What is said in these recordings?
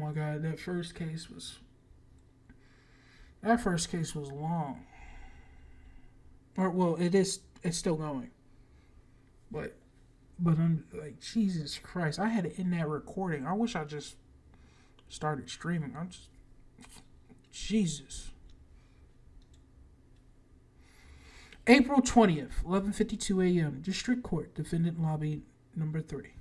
my god, that first case was long. Or well, it's still going. But I'm like, Jesus Christ, I had it in that recording. I wish I just started streaming. Jesus. April 20th, 11:52 a.m. District Court, Defendant Lobby number 3.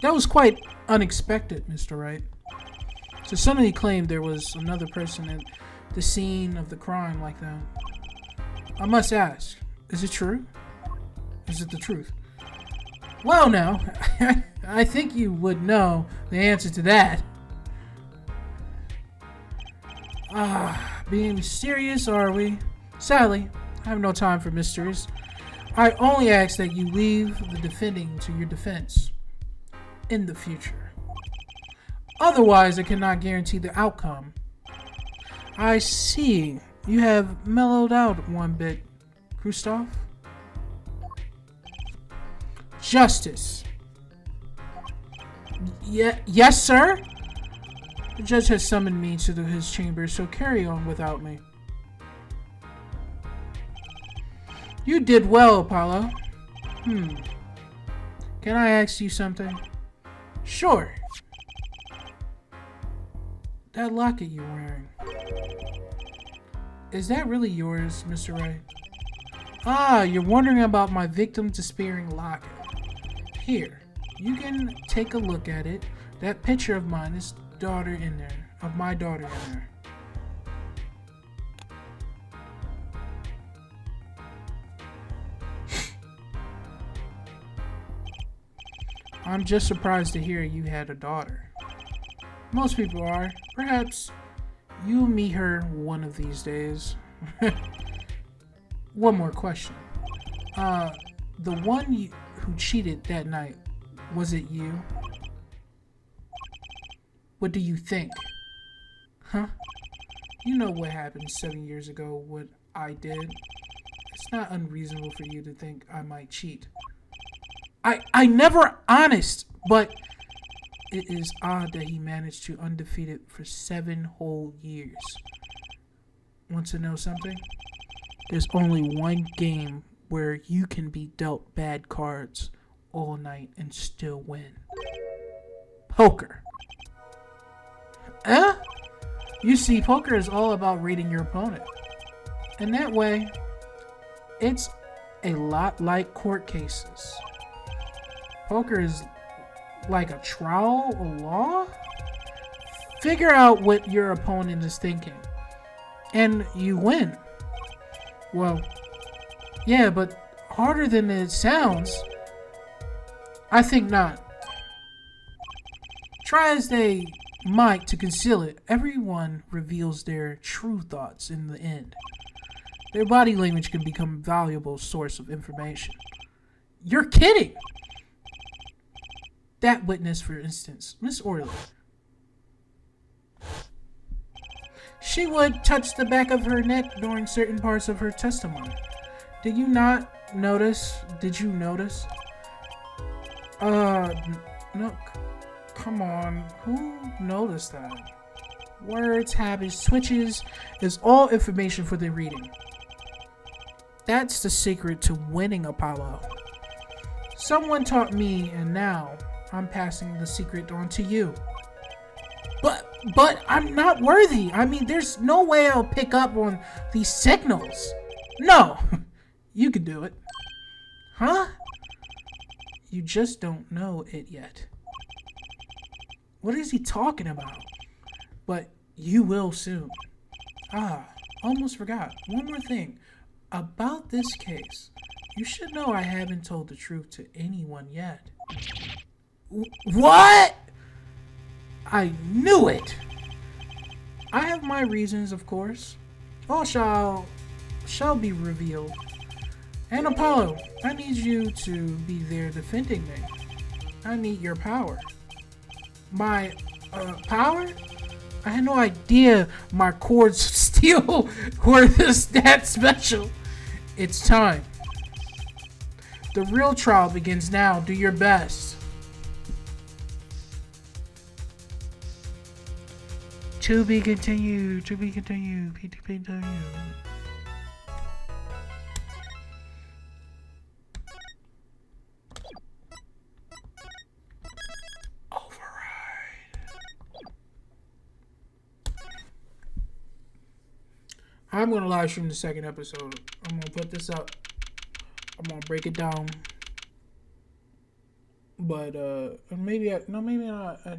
That was quite unexpected, Mr. Wright. So somebody claimed there was another person at the scene of the crime like that. I must ask, is it true? Is it the truth? Well, now, I think you would know the answer to that. Being serious, are we? Sadly, I have no time for mysteries. I only ask that you leave the defending to your defense in the future. Otherwise, I cannot guarantee the outcome. I see. You have mellowed out one bit, Kristoff. Justice. Yes, sir? The judge has summoned me to his chamber, so carry on without me. You did well, Apollo. Can I ask you something? Sure. That locket you're wearing. Is that really yours, Mr. Wright? You're wondering about my victim-despairing locket. Here, you can take a look at it. That picture of mine is my daughter in there. I'm just surprised to hear you had a daughter. Most people are. Perhaps you'll meet her one of these days. One more question. The one who cheated that night, was it you? What do you think? Huh? You know what happened 7 years ago, what I did. It's not unreasonable for you to think I might cheat. I never honest, but it is odd that he managed to undefeated for 7 whole years. Want to know something? There's only one game where you can be dealt bad cards all night and still win. Poker. You see, poker is all about reading your opponent. And that way, it's a lot like court cases. Poker is like a trial or law. Figure out what your opponent is thinking, and you win. Well, yeah, but harder than it sounds. I think not. Try as they might to conceal it, everyone reveals their true thoughts in the end. Their body language can become a valuable source of information. You're kidding! That witness, for instance, Miss Orley. She would touch the back of her neck during certain parts of her testimony. Did you not notice? Did you notice? No. Come on. Who noticed that? Words, habits, switches is all information for the reading. That's the secret to winning, Apollo. Someone taught me, and now I'm passing the secret on to you. But I'm not worthy. I mean, there's no way I'll pick up on these signals. No, you can do it. Huh? You just don't know it yet. What is he talking about? But you will soon. Almost forgot. One more thing. About this case, you should know I haven't told the truth to anyone yet. What? I knew it! I have my reasons, of course. All shall be revealed. And Apollo, I need you to be there defending me. I need your power. My, power? I had no idea my cords of steel were that special. It's time. The real trial begins now. Do your best. To be continued. To be continued. To be continued. I'm gonna live stream the second episode. I'm gonna put this up. I'm gonna break it down. But maybe I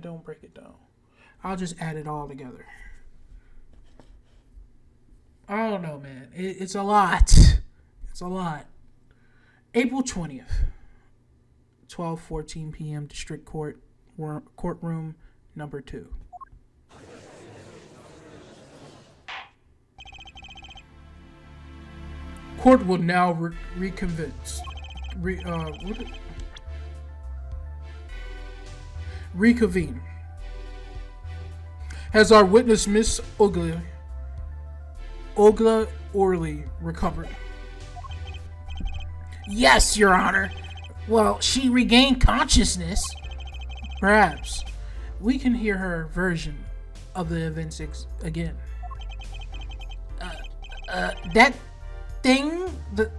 don't break it down. I'll just add it all together. I don't know, man. It's a lot. It's a lot. April 20th, 12:14 p.m. District Court, courtroom number 2. Court will now reconvene. Reconvene. Has our witness, Miss Ogla Orley, recovered? Yes, Your Honor. Well, she regained consciousness. Perhaps we can hear her version of the events again.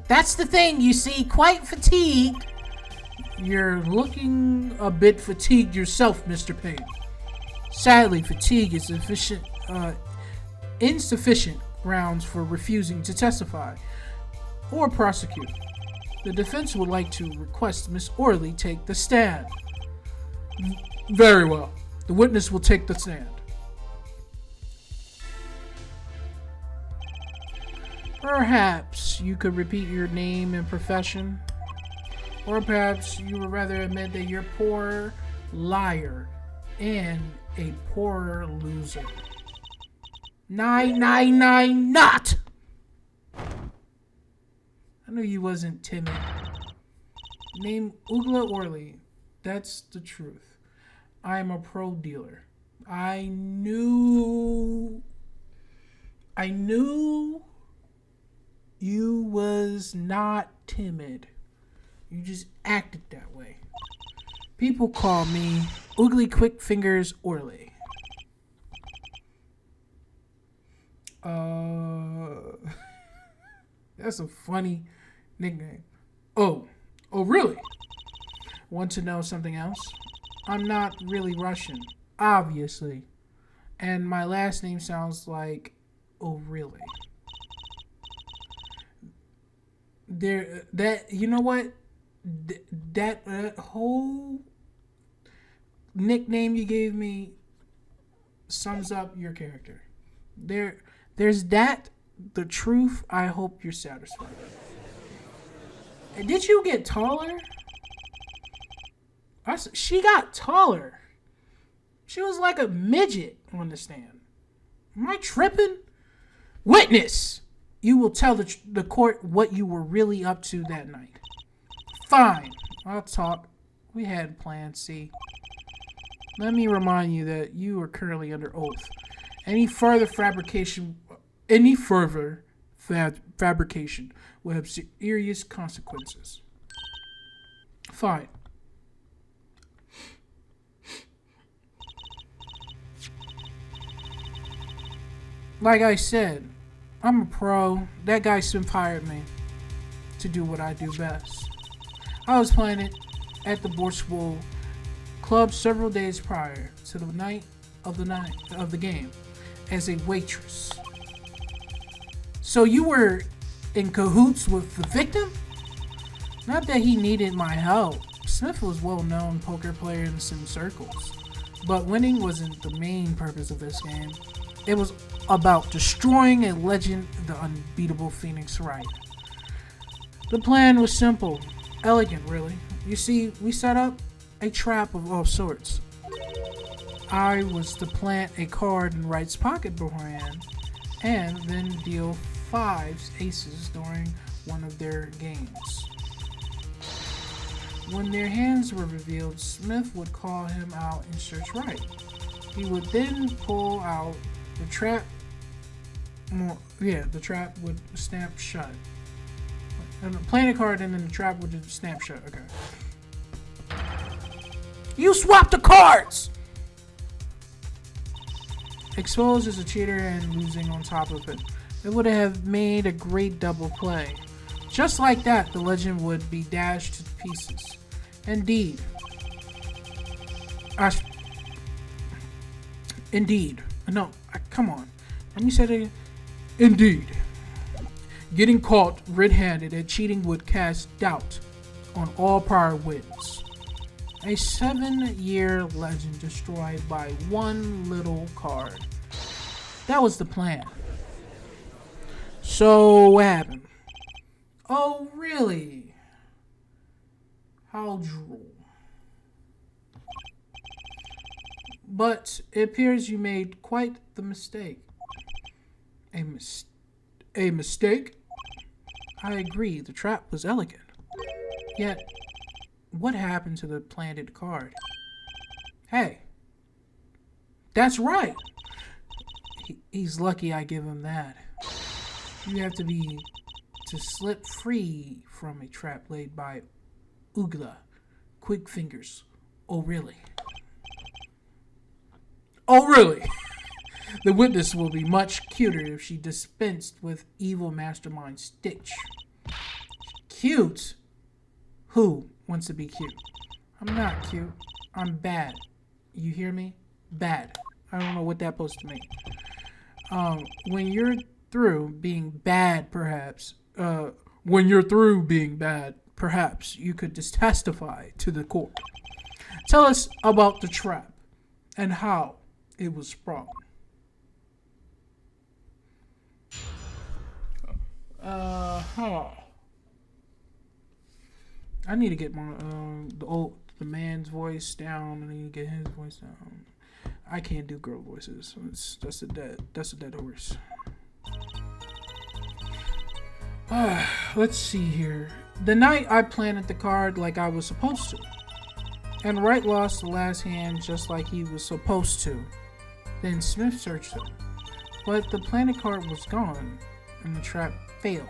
That's the thing, you see, quite fatigued. You're looking a bit fatigued yourself, Mr. Payne. Sadly, fatigue is insufficient grounds for refusing to testify or prosecute. The defense would like to request Miss Orley take the stand. Very well. The witness will take the stand. Perhaps you could repeat your name and profession. Or perhaps you would rather admit that you're a poor liar and a poor loser. 999 not! I knew you wasn't timid. Name Ugla Orley. That's the truth. I am a pro dealer. I knew you was not timid. You just acted that way. People call me Oogly Quick Fingers Orley. That's a funny nickname. Oh, really? Want to know something else? I'm not really Russian, obviously. And my last name sounds like really. You know what? That whole nickname you gave me sums up your character. There's that. The truth. I hope you're satisfied. And did you get taller? She got taller. She was like a midget on the stand. Am I tripping? Witness! You will tell the court what you were really up to that night. Fine. I'll talk. We had plan C. Let me remind you that you are currently under oath. Any further fabrication will have serious consequences. Fine. Like I said, I'm a pro. That guy Smith hired me to do what I do best. I was playing it at the Borswool Club several days prior to the night of the game as a waitress. So you were in cahoots with the victim? Not that he needed my help. Smith was a well-known poker player in some circles, but winning wasn't the main purpose of this game. It was about destroying a legend, the unbeatable Phoenix Wright. The plan was simple, elegant really. You see, we set up a trap of all sorts. I was to plant a card in Wright's pocket beforehand, and then deal 5 aces during one of their games. When their hands were revealed, Smith would call him out and search Wright. He would then pull out the trap. The trap would snap shut. And playing a card and then the trap would just snap shut. Okay. You swapped the cards! Exposed as a cheater and losing on top of it. It would have made a great double play. Just like that, the legend would be dashed to pieces. Indeed. Indeed. No, come on. Let me say it again. Indeed. Getting caught red-handed at cheating would cast doubt on all prior wins. A 7-year legend destroyed by one little card. That was the plan. So what happened? Oh, really? How droll. But it appears you made quite the mistake. A mistake? I agree, the trap was elegant. Yet, what happened to the planted card? Hey, that's right. He's lucky I give him that. You have to slip free from a trap laid by Oogla. Quick fingers. Oh, really? Oh, really? The witness will be much cuter if she dispensed with evil mastermind Stitch. Cute? Who wants to be cute? I'm not cute. I'm bad. You hear me? Bad. I don't know what that's supposed to mean. When you're through being bad, perhaps you could just testify to the court. Tell us about the trap and how it was sprung. I need to get my the man's voice down. I need to get his voice down. I can't do girl voices. That's a dead horse. Let's see here. The night I planted the card like I was supposed to, and Wright lost the last hand just like he was supposed to. Then Smith searched him, but the planted card was gone, and the trap failed.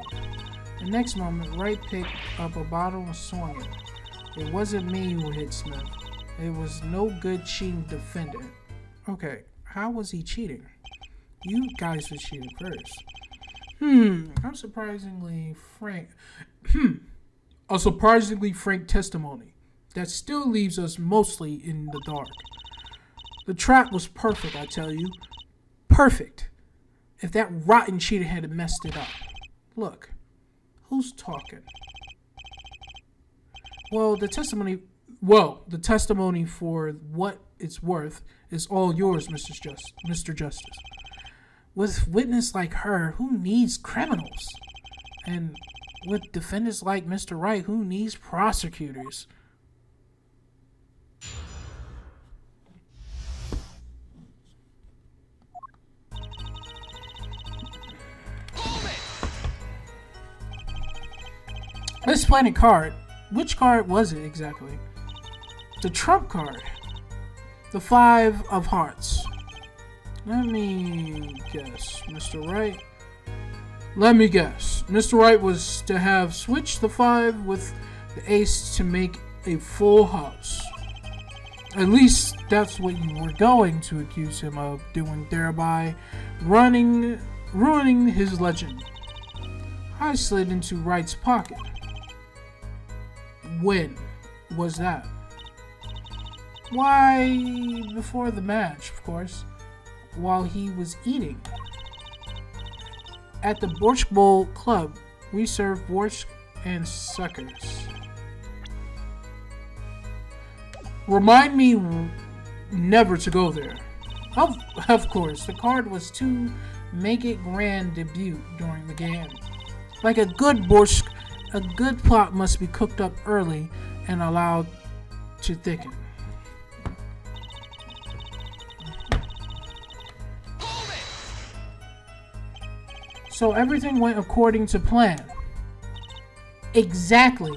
The next moment, Wright picked up a bottle and swung it. It wasn't me who hit Smith. It was no good cheating defendant. Okay, how was he cheating? You guys were cheating first. A surprisingly frank testimony that still leaves us mostly in the dark. The trap was perfect, I tell you. Perfect. If that rotten cheater had messed it up. Look, who's talking? The testimony for what it's worth is all yours, Mr. Justice. With witness like her, who needs criminals? And with defendants like Mr. Wright, who needs prosecutors? This planted card. Which card was it exactly? The trump card. The 5 of hearts. Let me guess, Mr. Wright. Mr. Wright was to have switched the 5 with the ace to make a full house. At least that's what you were going to accuse him of doing, thereby ruining his legend. I slid into Wright's pocket. When was that? Why, before the match, of course. While he was eating. At the Borscht Bowl Club, we serve borscht and suckers. Remind me never to go there. Of course, the card was to make it grand debut during the game. Like a good borscht, a good plot must be cooked up early and allowed to thicken. So everything went according to plan. Exactly.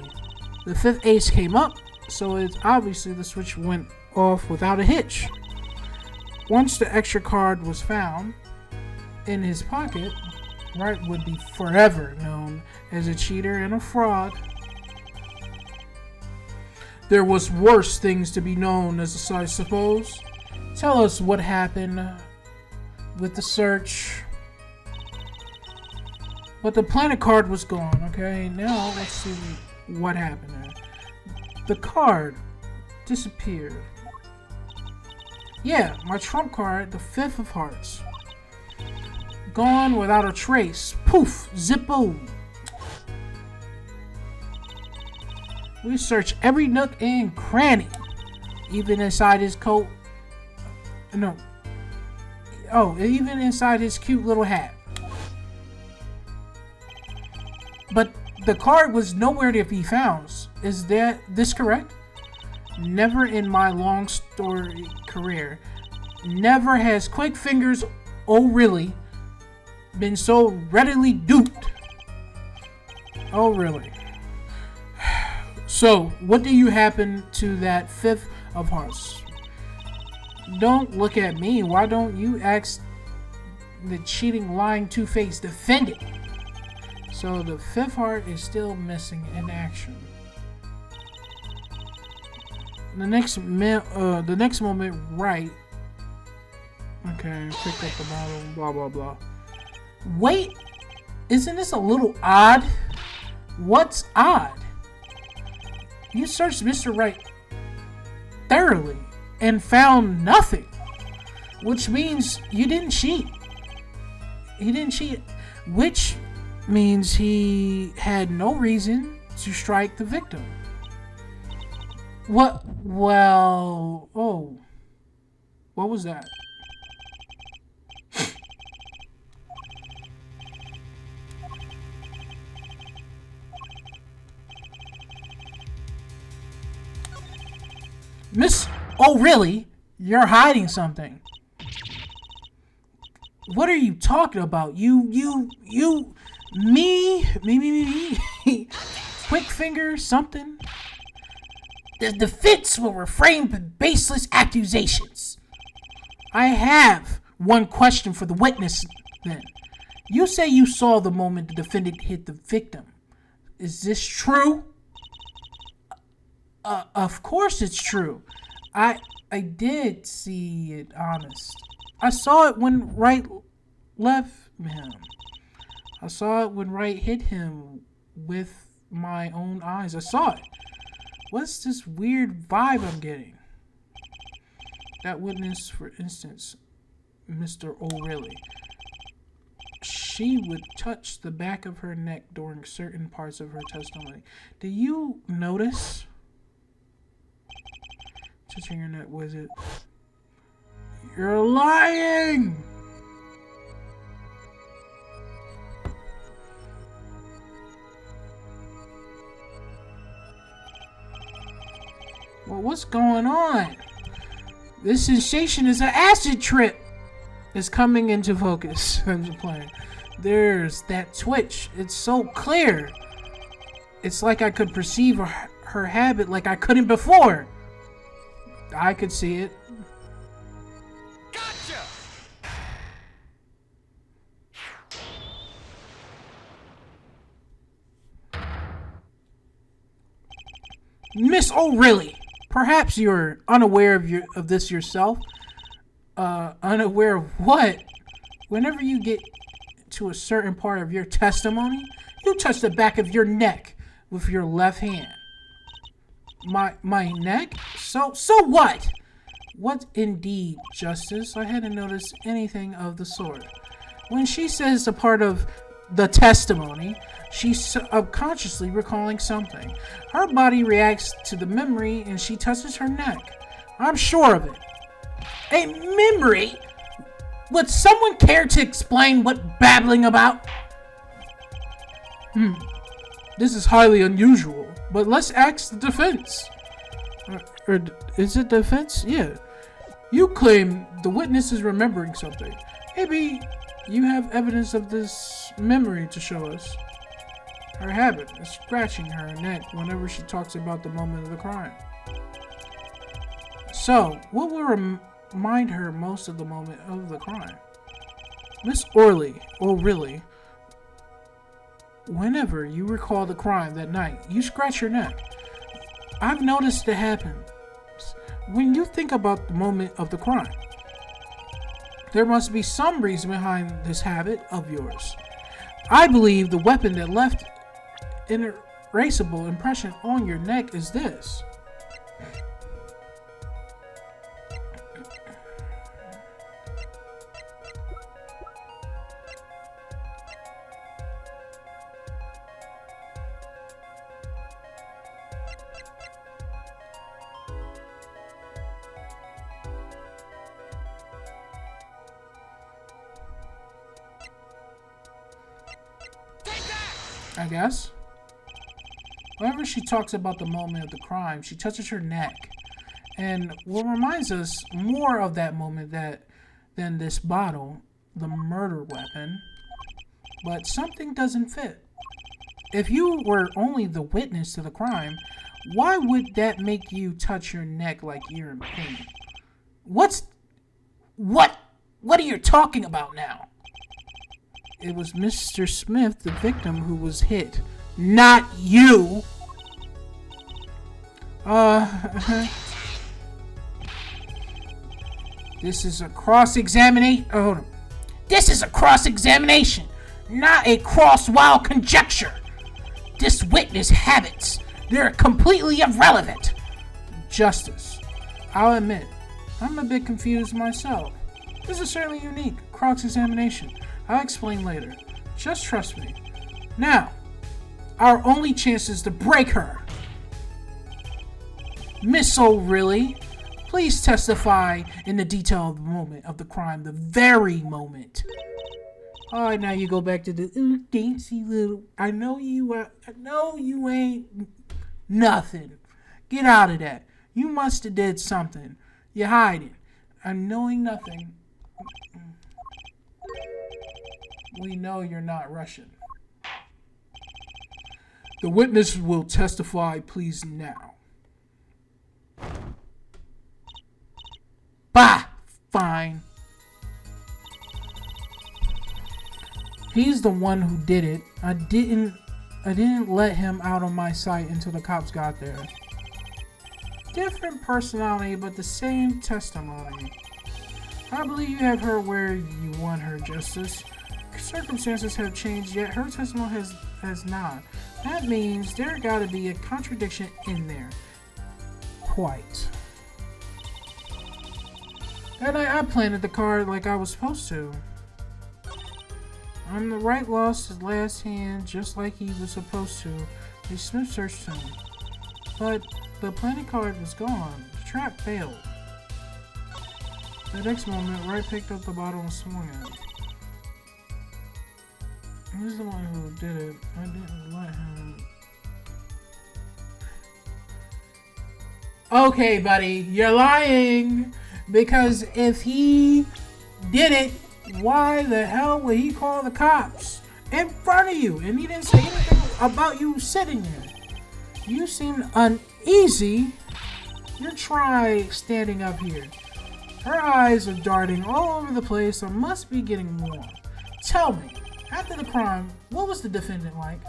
The 5th ace came up, so it's obviously the switch went off without a hitch. Once the extra card was found in his pocket, Wright would be forever known known as a cheater and a fraud. There was worse things to be known as, I suppose. Tell us what happened with the search. But the planet card was gone, okay? Now let's see what happened there. The card disappeared. Yeah, my trump card, the 5 of hearts. Gone without a trace. Poof! Zippo! We searched every nook and cranny. Even inside his coat. No. Oh, even inside his cute little hat. But the card was nowhere to be found. Is this correct? Never in my long story career. Never has Quick Fingers, oh really, been so readily duped. Oh really. So, what do you happen to that 5th of hearts? Don't look at me. Why don't you ask the cheating, lying, two-faced defendant? So the 5th heart is still missing in action. The next moment, right? Okay, picked up the bottle. Blah blah blah. Wait, isn't this a little odd? What's odd? You searched Mr. Right thoroughly and found nothing, which means you didn't cheat. He didn't cheat, which means he had no reason to strike the victim. What? Well, oh, what was that? Miss, oh really? You're hiding something. What are you talking about? Me? Quick finger, something? The defense will refrain from baseless accusations. I have one question for the witness, then. You say you saw the moment the defendant hit the victim. Is this true? Of course it's true. I did see it, honest. I saw it when Right left him. I saw it when Right hit him with my own eyes. I saw it. What's this weird vibe I'm getting? That witness, for instance, Mr. O'Reilly. She would touch the back of her neck during certain parts of her testimony. Do you notice? Touching your neck, was it? You're lying! Well, what's going on? This sensation is an acid trip. It's coming into focus. I'm just playing. There's that twitch. It's so clear. It's like I could perceive her habit like I couldn't before. I could see it. Gotcha! Miss O'Reilly, perhaps you're unaware of this yourself. Unaware of what? Whenever you get to a certain part of your testimony, you touch the back of your neck with your left hand. My neck? So what? What indeed, Justice? I hadn't noticed anything of the sort. When she says a part of the testimony, she's subconsciously recalling something. Her body reacts to the memory and she touches her neck. I'm sure of it. A memory? Would someone care to explain what babbling about? This is highly unusual, but let's ask the defense. Or is it defense? Yeah. You claim the witness is remembering something. Maybe you have evidence of this memory to show us. Her habit is scratching her neck whenever she talks about the moment of the crime. So, what will remind her most of the moment of the crime? Miss O'Reilly, Whenever you recall the crime that night, you scratch your neck. I've noticed it happen when you think about the moment of the crime. There must be some reason behind this habit of yours. I believe the weapon that left an erasable impression on your neck is this. I guess. Whenever she talks about the moment of the crime, she touches her neck. And what reminds us more of that moment than this bottle, the murder weapon. But something doesn't fit. If you were only the witness to the crime, why would that make you touch your neck like you're in pain? What are you talking about now? It was Mr. Smith, the victim, who was hit. Not you! This is a cross-examination. Oh, hold on. This is a cross-examination, not a cross-wild conjecture. This witness habits, they're completely irrelevant. Justice. I'll admit, I'm a bit confused myself. This is certainly unique. Cross-examination. I'll explain later. Just trust me. Now, our only chance is to break her. Miss O'Reilly, please testify in the detail of the moment of the crime, the very moment. Oh, now you go back to the dainty little. I know you ain't nothing. Get out of that. You must have did something. You're hiding. I'm knowing nothing. We know you're not Russian. The witness will testify, please, now. Bah! Fine. He's the one who did it. I didn't let him out of my sight until the cops got there. Different personality, but the same testimony. I believe you have her where you want her, Justice. Circumstances have changed, yet her testimony has not. That means there gotta be a contradiction in there. Quite. That night I planted the card like I was supposed to. On the right lost his last hand just like he was supposed to. The Smith searched him. But the planted card was gone. The trap failed. The next moment, Wright picked up the bottle and swung it. He's the one who did it. I didn't let him. Okay, buddy, you're lying. Because if he did it, why the hell would he call the cops in front of you? And he didn't say anything about you sitting there. You seem uneasy. You try standing up here. Her eyes are darting all over the place and must be getting warm. Tell me, after the crime, what was the defendant like?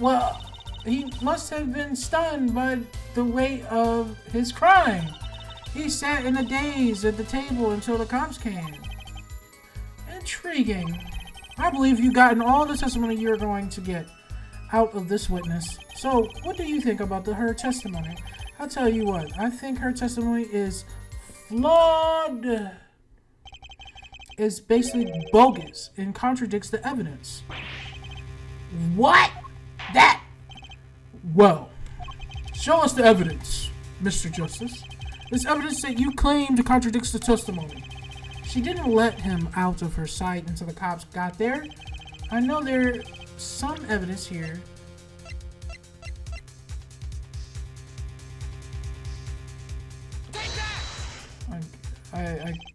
Well, he must have been stunned by the weight of his crime. He sat in a daze at the table until the cops came. Intriguing. I believe you've gotten all the testimony you're going to get out of this witness. So, what do you think about her testimony? I'll tell you what, I think her testimony is flawed. It's basically bogus and contradicts the evidence. What? That? Well, show us the evidence, Mr. Justice. This evidence that you claimed contradicts the testimony. She didn't let him out of her sight until the cops got there. I know there's some evidence here.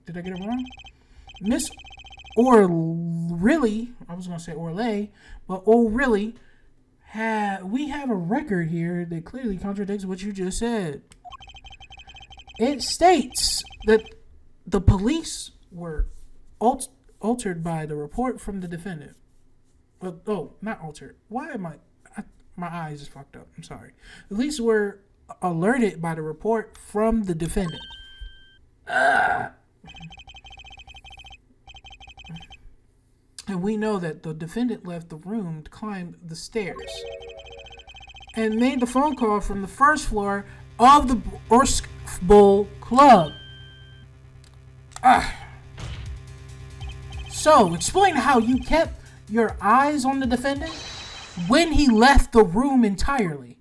Did I get it wrong? Miss O'Reilly, I was going to say Orlay, but O'Reilly, we have a record here that clearly contradicts what you just said. It states that the police were altered by the report from the defendant. Oh, not altered. Why am my eyes is fucked up. I'm sorry. At least we're alerted by the report from the defendant. And we know that the defendant left the room to climb the stairs and made the phone call from the first floor of the Orsk Bowl Club. So, explain how you kept your eyes on the defendant when he left the room entirely.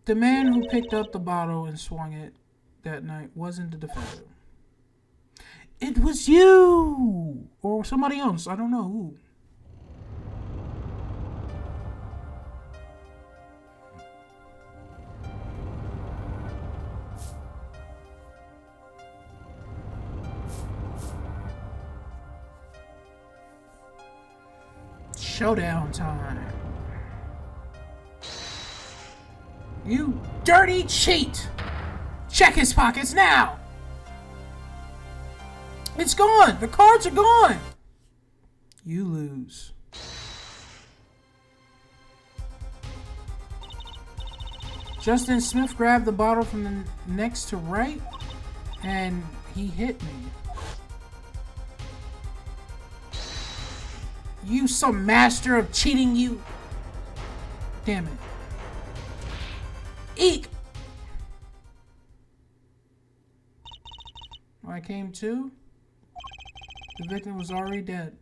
The man who picked up the bottle and swung it that night wasn't the defendant. It was you! Or somebody else. I don't know who. Showdown time. You dirty cheat! Check his pockets now! It's gone! The cards are gone! You lose. Justin Smith grabbed the bottle from the next to right, and he hit me. You some master of cheating, you. Damn it. Eek! When I came to, the victim was already dead.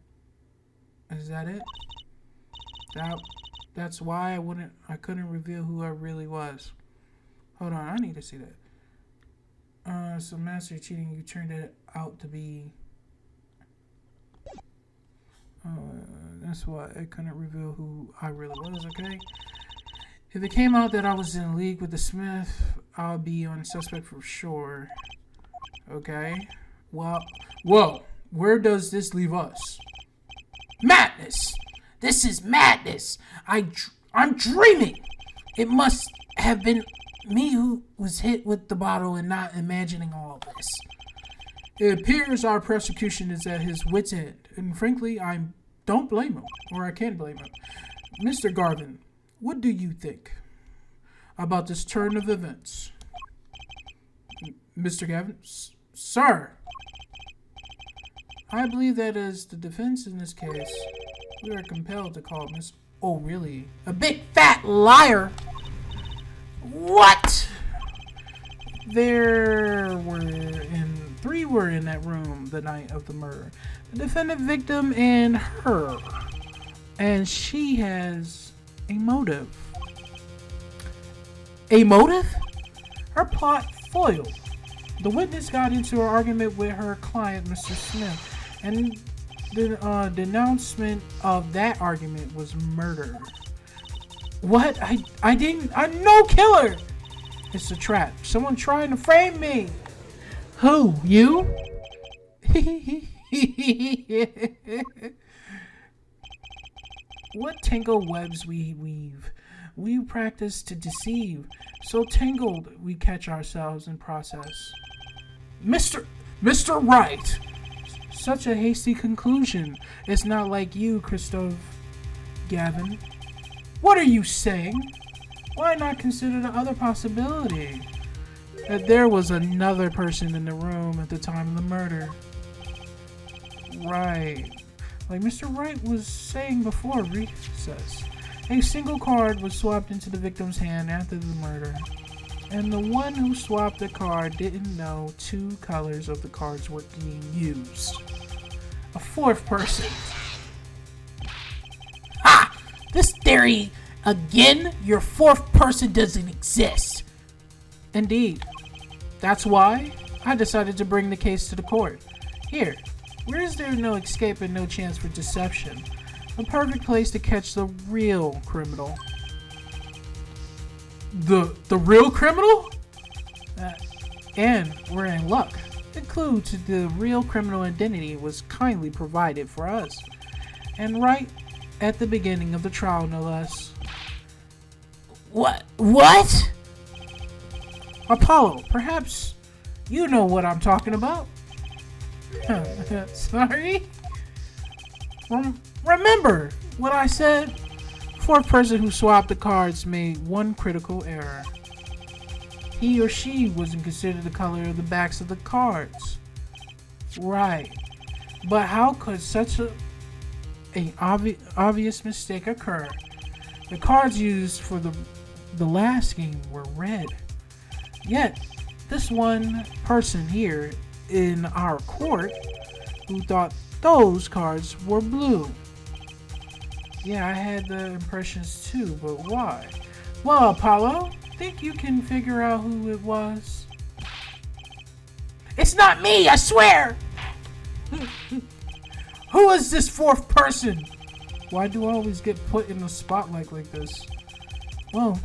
Is that it? That's why I couldn't reveal who I really was. Hold on, I need to see that. So master of cheating, you turned it out to be. That's why I couldn't reveal who I really was, okay? If it came out that I was in league with the Smith, I'll be on suspect for sure. Okay? Well, whoa. Where does this leave us? Madness! This is madness! I'm dreaming! It must have been me who was hit with the bottle and not imagining all of this. It appears our prosecution is at his wit's end, and frankly, I don't blame him, or I can't blame him. Mr. Garvin, what do you think about this turn of events? Mr. Gavin? Sir! I believe that as the defense in this case, we are compelled to call Miss... Oh, really? A big fat liar! What? Three were in that room the night of the murder. The defendant, victim, and her. And she has a motive. A motive? Her plot foiled. The witness got into an argument with her client, Mr. Smith, and the denouncement of that argument was murder. What? I'm no killer! It's a trap. Someone trying to frame me. Who? You? What tangled webs we weave. We practice to deceive. So tangled we catch ourselves in process. Mr. Wright! Such a hasty conclusion. It's not like you, Christoph Gavin. What are you saying? Why not consider the other possibility? That there was another person in the room at the time of the murder. Right. Like Mr. Wright was saying before recess. A single card was swapped into the victim's hand after the murder. And the one who swapped the card didn't know two colors of the cards were being used. A fourth person. Ha! This theory, again, your fourth person doesn't exist. Indeed. That's why I decided to bring the case to the court. Here, where is there no escape and no chance for deception? A perfect place to catch the real criminal. The real criminal? And we're in luck. The clue to the real criminal identity was kindly provided for us. And right at the beginning of the trial, no less. What? Apollo, perhaps you know what I'm talking about? Sorry? Remember what I said? Fourth person who swapped the cards made one critical error. He or she wasn't considered the color of the backs of the cards. Right. But how could such an obvious mistake occur? The cards used for the last game were red. Yet, this one person here in our court who thought those cards were blue. Yeah, I had the impressions too, but why? Well, Apollo, think you can figure out who it was? It's not me, I swear! Who is this fourth person? Why do I always get put in the spotlight like this? Well,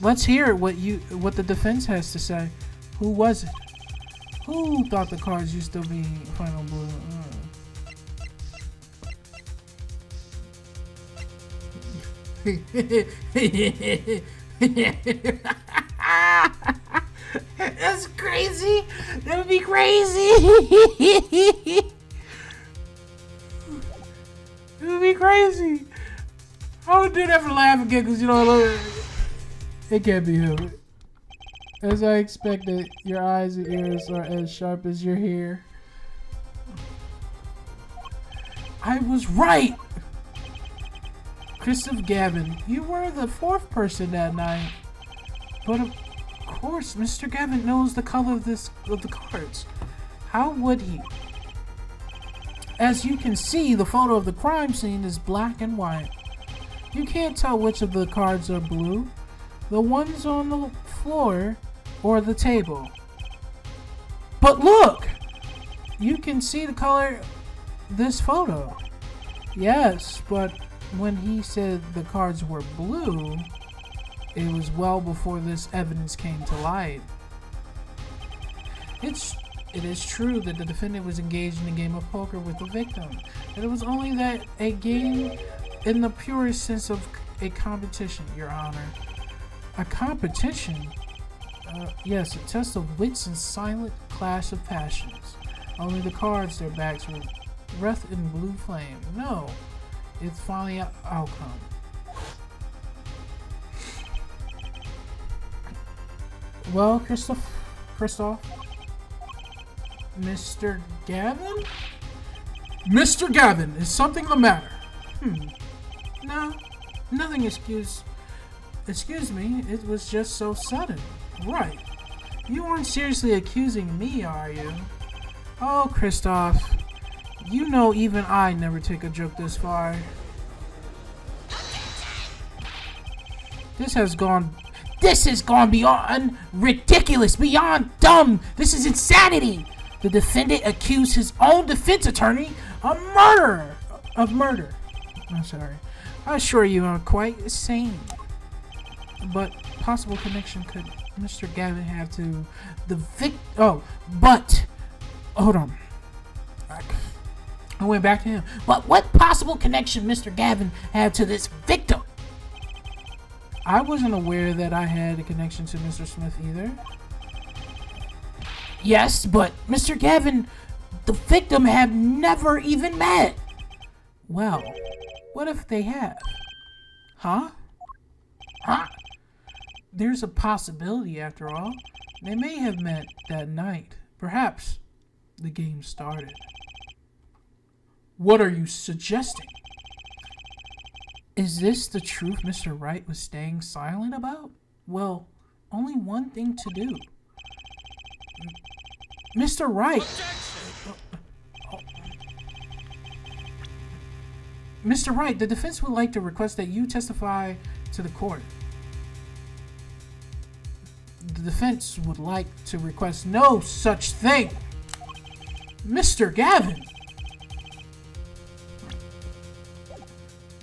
let's hear what the defense has to say. Who was it? Who thought the cards used to be final blue? That's crazy. That would be crazy. It would be crazy. I would do that for laughing again, because you know it can't be him. As I expected, your eyes and ears are as sharp as your hair. I was right. Christopher Gavin, you were the fourth person that night. But of course, Mr. Gavin knows the color of the cards. How would he? As you can see, the photo of the crime scene is black and white. You can't tell which of the cards are blue, the ones on the floor or the table. But look! You can see the color of this photo. Yes, but when he said the cards were blue, it was well before this evidence came to light. It is true that the defendant was engaged in a game of poker with the victim, and it was only that a game in the purest sense of a competition, Your Honor. A competition? Yes, a test of wits and silent clash of passions. Only the cards, their backs were wreathed in blue flame. No, it's finally an outcome. Well, Christoph, Mr. Gavin? Mr. Gavin, is something the matter? No, nothing, excuse me, it was just so sudden. Right. You weren't seriously accusing me, are you? Oh, Christoph, you know even I never take a joke this far. This has gone beyond ridiculous, beyond dumb. This is insanity. The defendant accused his own defense attorney of murder. I'm sorry. I assure you I'm quite sane. But possible connection could Mr. Gavin have to the hold on. I went back to him. What possible connection Mr. Gavin had to this victim? I wasn't aware that I had a connection to Mr. Smith either. Yes, but Mr. Gavin, the victim have never even met. Well, what if they have? Huh? There's a possibility, after all. They may have met that night. Perhaps the game started. What are you suggesting? Is this the truth Mr. Wright was staying silent about? Well, only one thing to do. Mr. Wright! Mr. Wright, the defense would like to request that you testify to the court. The defense would like to request no such thing. Mr. Gavin!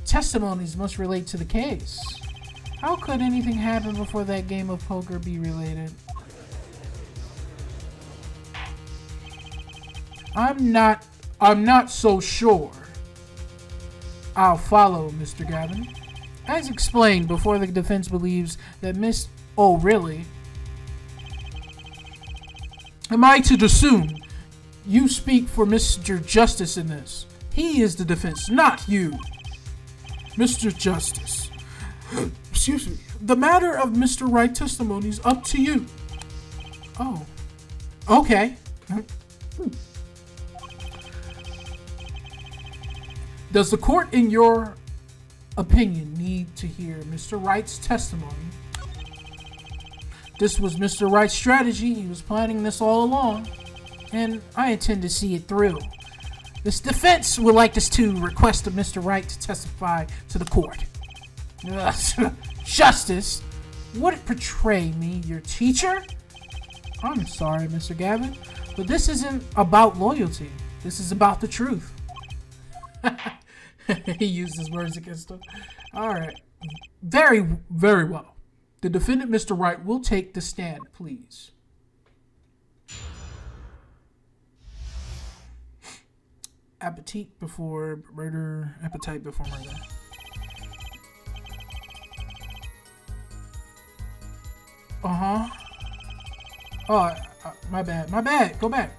Testimonies must relate to the case. How could anything happen before that game of poker be related? I'm not so sure. I'll follow, Mr. Gavin. As explained before, the defense believes that Miss... Oh, really? Am I to assume you speak for Mr. Justice in this? He is the defense, not you. Mr. Justice. Excuse me. The matter of Mr. Wright's testimony is up to you. Oh. Okay. Does the court, in your opinion, need to hear Mr. Wright's testimony? This was Mr. Wright's strategy. He was planning this all along, and I intend to see it through. This defense would like us to request of Mr. Wright to testify to the court. Justice, would it portray me, your teacher? I'm sorry, Mr. Gavin, but this isn't about loyalty. This is about the truth. He used his words against him. All right. Very, very well. The defendant, Mr. Wright, will take the stand, please. Appetite before murder. Appetite before murder. Oh, my bad. My bad. Go back.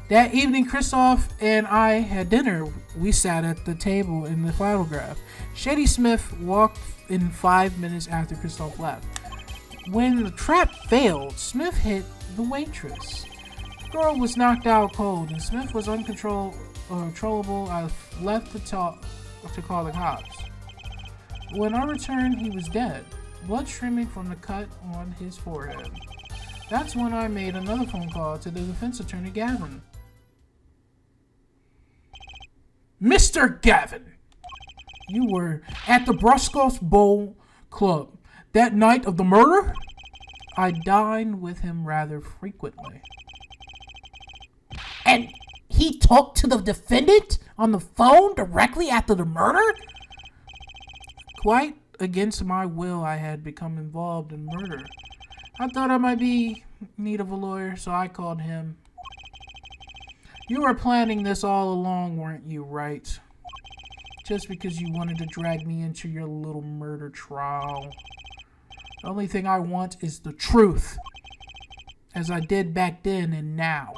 That evening, Christoph and I had dinner. We sat at the table in the photograph. Shady Smith walked in 5 minutes after Christoph left. When the trap failed, Smith hit the waitress. The girl was knocked out cold, and Smith was uncontrollable. I left to call the cops. When I returned, he was dead, blood streaming from the cut on his forehead. That's when I made another phone call to the defense attorney, Gavin. Mr. Gavin, you were at the Bruscos Bowl Club that night of the murder? I dined with him rather frequently. And he talked to the defendant on the phone directly after the murder? Quite against my will, I had become involved in murder. I thought I might be in need of a lawyer, so I called him. You were planning this all along, weren't you, Wright? Just because you wanted to drag me into your little murder trial. The only thing I want is the truth, as I did back then and now.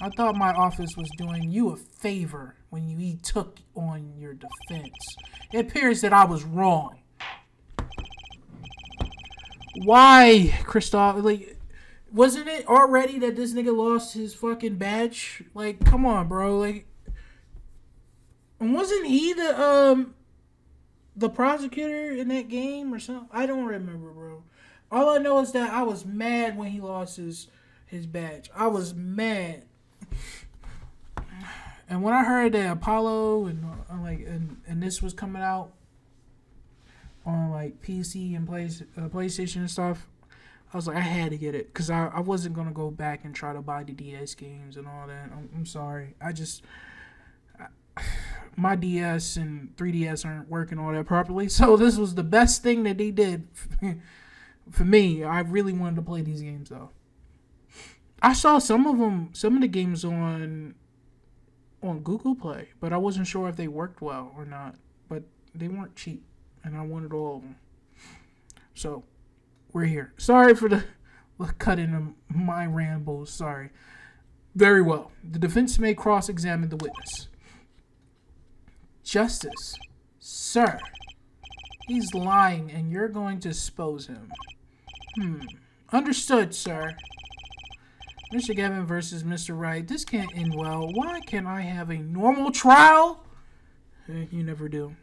I thought my office was doing you a favor when you took on your defense. It appears that I was wrong. Why, Christoph? Like, wasn't it already that this nigga lost his fucking badge? Like, come on, bro. Like, wasn't he the prosecutor in that game or something? I don't remember, bro. All I know is that I was mad when he lost his badge. I was mad. And when I heard that Apollo and this was coming out on like PC and PlayStation and stuff, I was like, I had to get it because I wasn't gonna go back and try to buy the DS games and all that. I'm sorry. My DS and 3DS aren't working all that properly, so this was the best thing that they did for me. I really wanted to play these games though. I saw some of the games on Google Play, but I wasn't sure if they worked well or not. But they weren't cheap, and I wanted all of them. So we're here. Sorry for the cut into my rambles. Sorry. Very well. The defense may cross-examine the witness. Justice, sir, he's lying, and you're going to expose him. Understood, sir. Mr. Gavin versus Mr. Wright. This can't end well. Why can't I have a normal trial? You never do.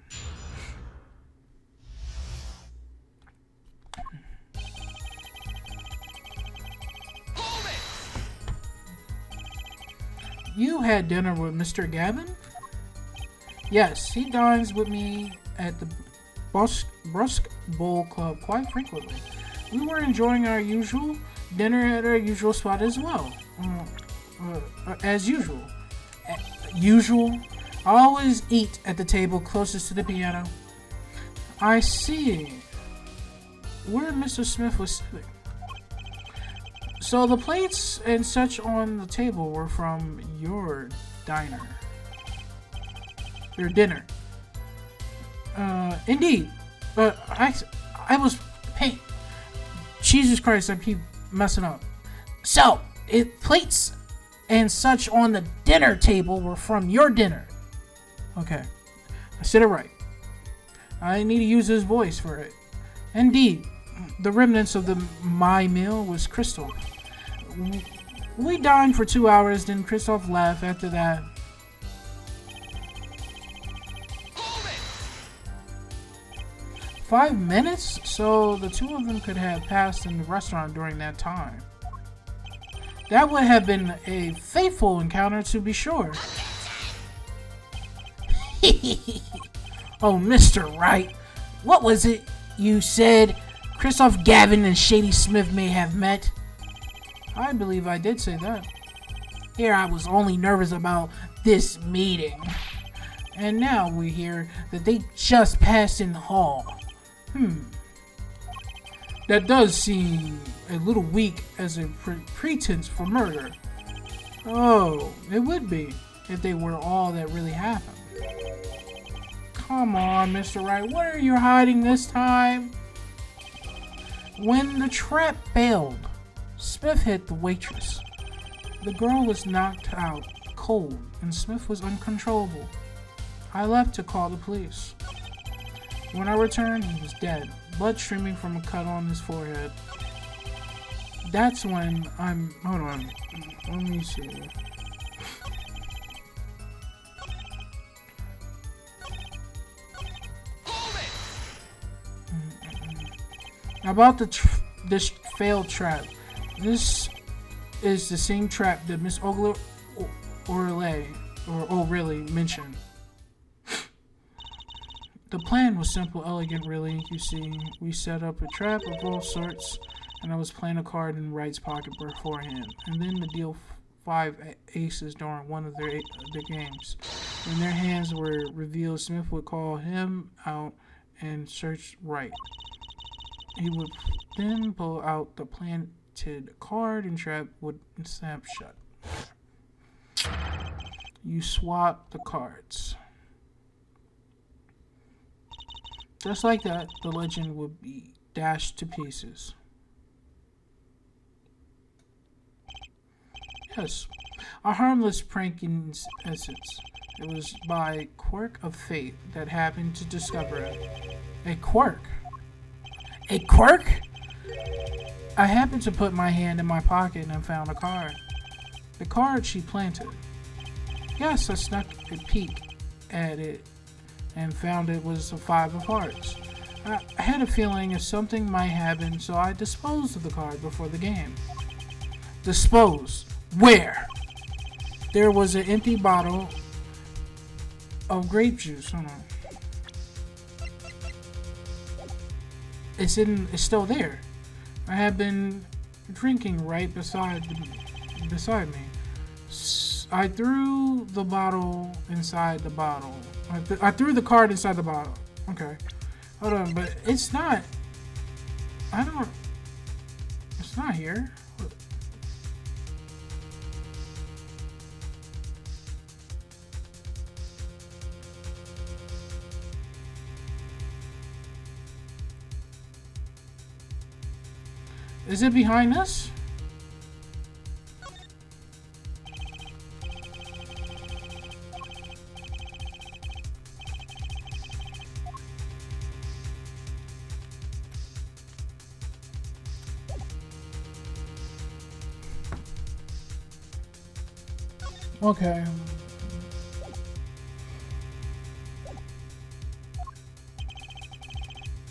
Hold it! You had dinner with Mr. Gavin? Yes, he dines with me at the Brusque Bowl Club quite frequently. We were enjoying our usual dinner at our usual spot as well. As usual. Usual? I always eat at the table closest to the piano. I see. Where Mr. Smith was sitting. So the plates and such on the table were from your diner. Your dinner. Indeed. But I was... Hey, Jesus Christ, I keep messing up. So, Plates and such on the dinner table were from your dinner. Okay, I said it right. I need to use his voice for it. Indeed, the remnants of my meal was Crystal. We dined for 2 hours, then Christoph left after that. Hold it! 5 minutes? So the two of them could have passed in the restaurant during that time. That would have been a fateful encounter, to be sure. Oh, Mr. Wright, what was it you said Christoph Gavin and Shady Smith may have met? I believe I did say that. Here I was only nervous about this meeting. And now we hear that they just passed in the hall. That does seem a little weak as a pretense for murder. Oh, it would be if they were all that really happened. Come on, Mr. Wright, what are you hiding this time? When the trap failed, Smith hit the waitress. The girl was knocked out cold, and Smith was uncontrollable. I left to call the police. When I returned, he was dead, blood streaming from a cut on his forehead. That's when hold on, let me see. About this failed trap. This is the same trap that Miss O'Reilly mentioned. The plan was simple, elegant, really. You see, we set up a trap of all sorts, and I was playing a card in Wright's pocket beforehand, and then to deal 5 aces during one of their games. When their hands were revealed, Smith would call him out and search Wright. He would then pull out the planted card and trap would snap shut. You swap the cards. Just like that, the legend would be dashed to pieces. Yes, a harmless prank in essence. It was by quirk of fate that happened to discover it. A quirk? A quirk? I happened to put my hand in my pocket and found a card. The card she planted. Yes, I snuck a peek at it and found it was a 5 of hearts. I had a feeling if something might happen, so I disposed of the card before the game. Dispose? Where? There was an empty bottle of grape juice. Hold on. It's still there. I have been drinking right beside me. I threw the bottle inside the bottle. I threw the card inside the bottle. Okay. Hold on, but it's not. It's not here. Is it behind us? Okay.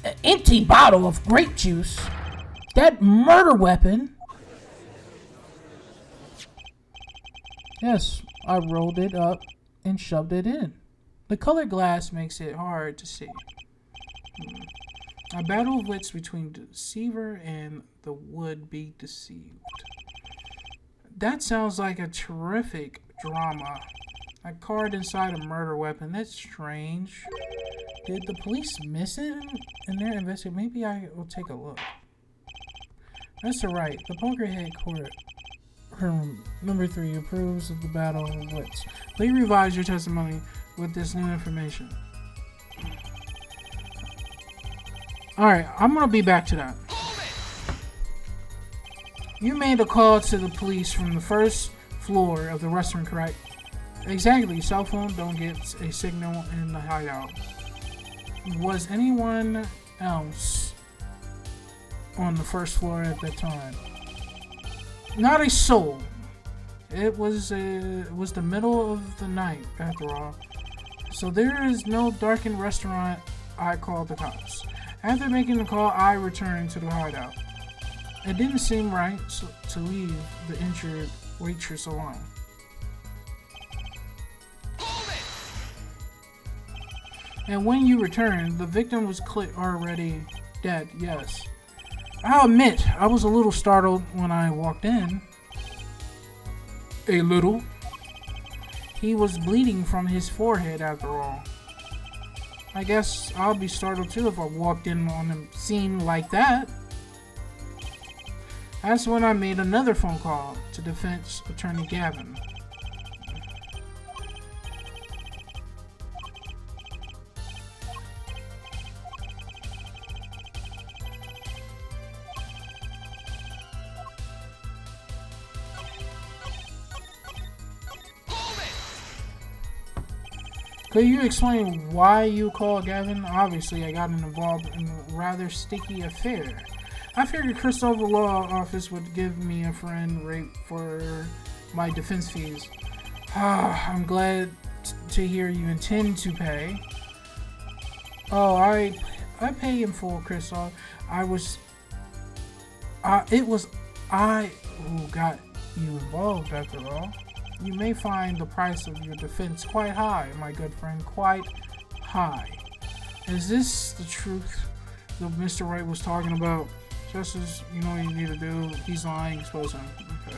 An empty bottle of grape juice? That murder weapon? Yes, I rolled it up and shoved it in. The colored glass makes it hard to see. A battle of wits between the deceiver and the would-be deceived. That sounds like a terrific drama. A card inside a murder weapon. That's strange. Did the police miss it in their investigation? Maybe I will take a look. Mr. Wright, the Pokerhead Court, number 3, approves of the battle of wits. Please revise your testimony with this new information. Alright, I'm gonna be back to that. You made a call to the police from the first floor of the restaurant, correct? Exactly. Cell phone don't get a signal in the hideout. Was anyone else on the first floor at that time? Not a soul. It was the middle of the night, after all. So there is no darkened restaurant. I called the cops. After making the call, I returned to the hideout. It didn't seem right to leave the injured waitress alone. And when you returned, the victim was already dead, yes. I'll admit, I was a little startled when I walked in. A little? He was bleeding from his forehead, after all. I guess I'll be startled too if I walked in on a scene like that. That's when I made another phone call to defense attorney Gavin. Could you explain why you called Gavin? Obviously, I got involved in a rather sticky affair. I figured Christopher Law Office would give me a friend rate for my defense fees. I'm glad to hear you intend to pay. Oh, I pay in full, Christoph. It was I who got you involved after all. You may find the price of your defense quite high, my good friend, quite high. Is this the truth that Mr. Wright was talking about? Justice, you know what you need to do. He's lying, expose him. Okay.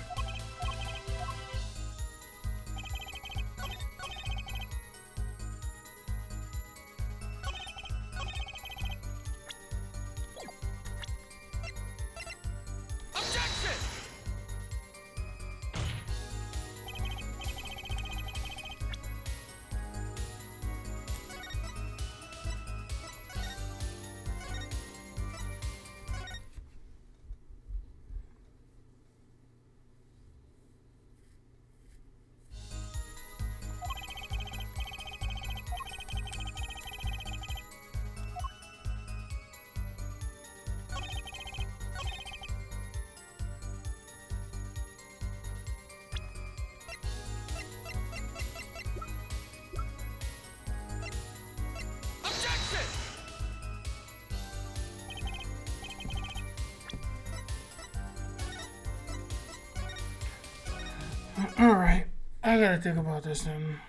Alright, I gotta think about this then.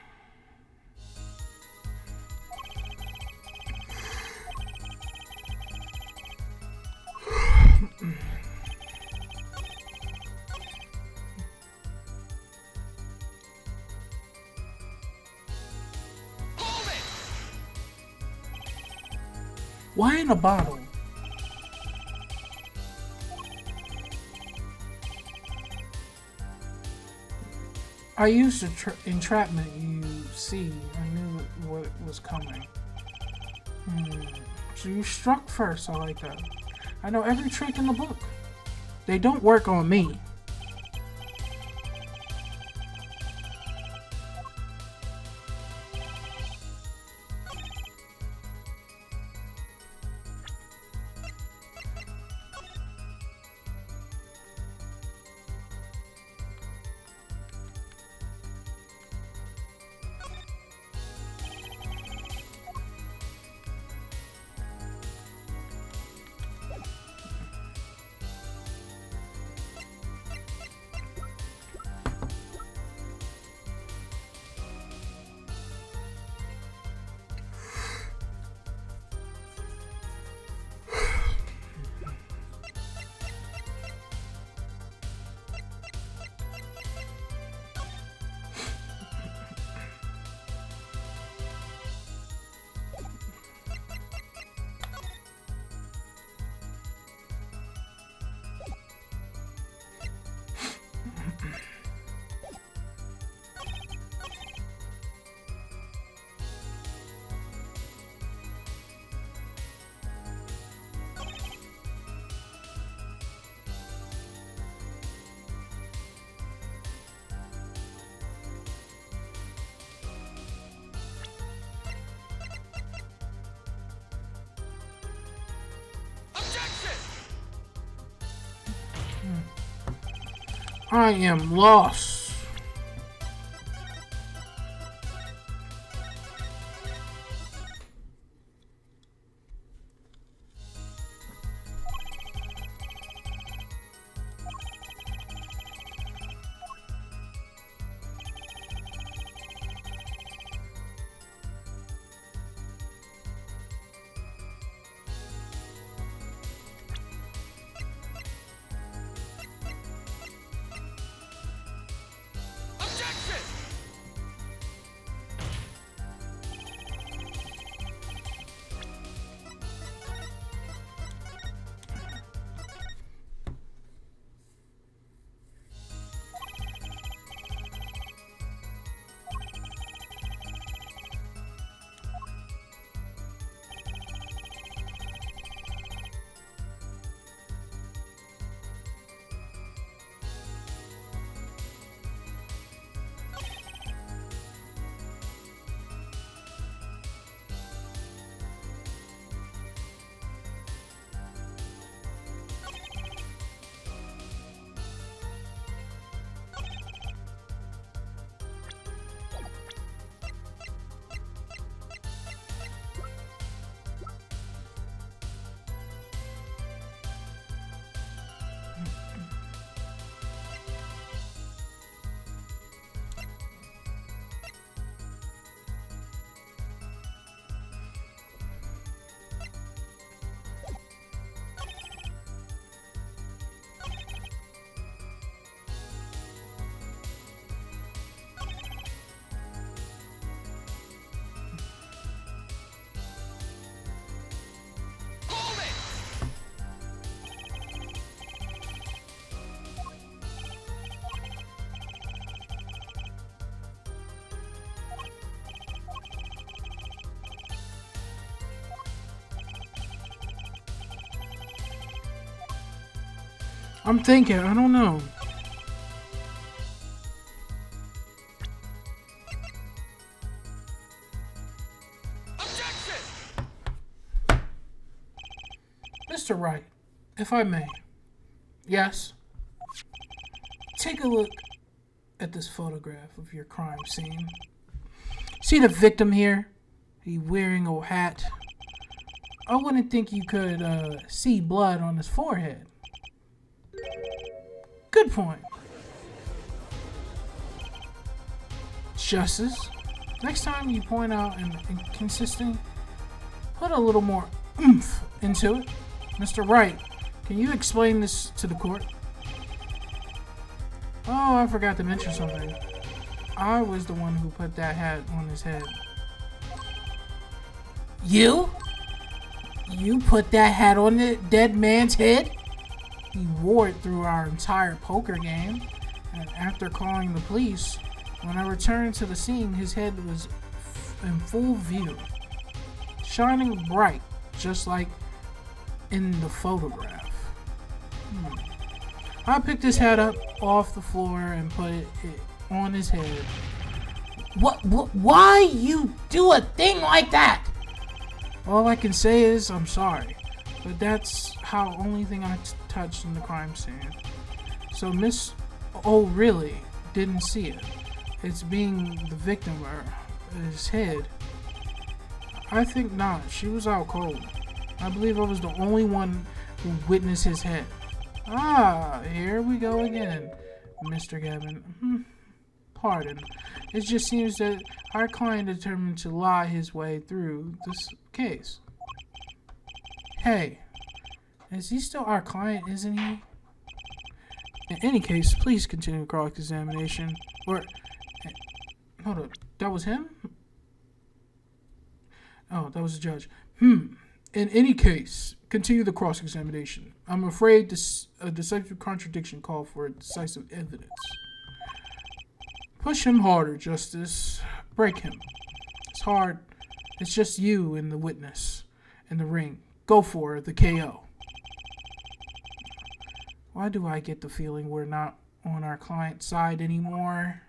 Why in a bottle? I used entrapment, you see. I knew what was coming. So you struck first, I like that. I know every trick in the book. They don't work on me. I am lost. Objection! Hold it! I'm thinking, I don't know. Objection! Mr. Wright, if I may. Yes? Take a look at this photograph of your crime scene. See the victim here? He wearing a hat. I wouldn't think you could see blood on his forehead. Good point. Justice, next time you point out an inconsistency, put a little more oomph into it. Mr. Wright, can you explain this to the court? Oh, I forgot to mention something. I was the one who put that hat on his head. You? You put that hat on the dead man's head? He wore it through our entire poker game, and after calling the police, when I returned to the scene, his head was in full view, shining bright, just like in the photograph. I picked his hat up off the floor and put it on his head. Why you do a thing like that? All I can say is I'm sorry, but that's how only thing I touched in the crime scene. So Miss O really didn't see it. It's being the victim or his head. I think not. She was out cold. I believe I was the only one who witnessed his head. Ah, here we go again, Mr. Gavin. Pardon. It just seems that our client determined to lie his way through this case. Hey, is he still our client, isn't he? In any case, please continue cross-examination. Or, hold up, that was him? Oh, that was the judge. In any case, continue the cross-examination. I'm afraid this a decisive contradiction called for decisive evidence. Push him harder, Justice. Break him. It's hard. It's just you and the witness in the ring. Go for the KO. Why do I get the feeling we're not on our client's side anymore?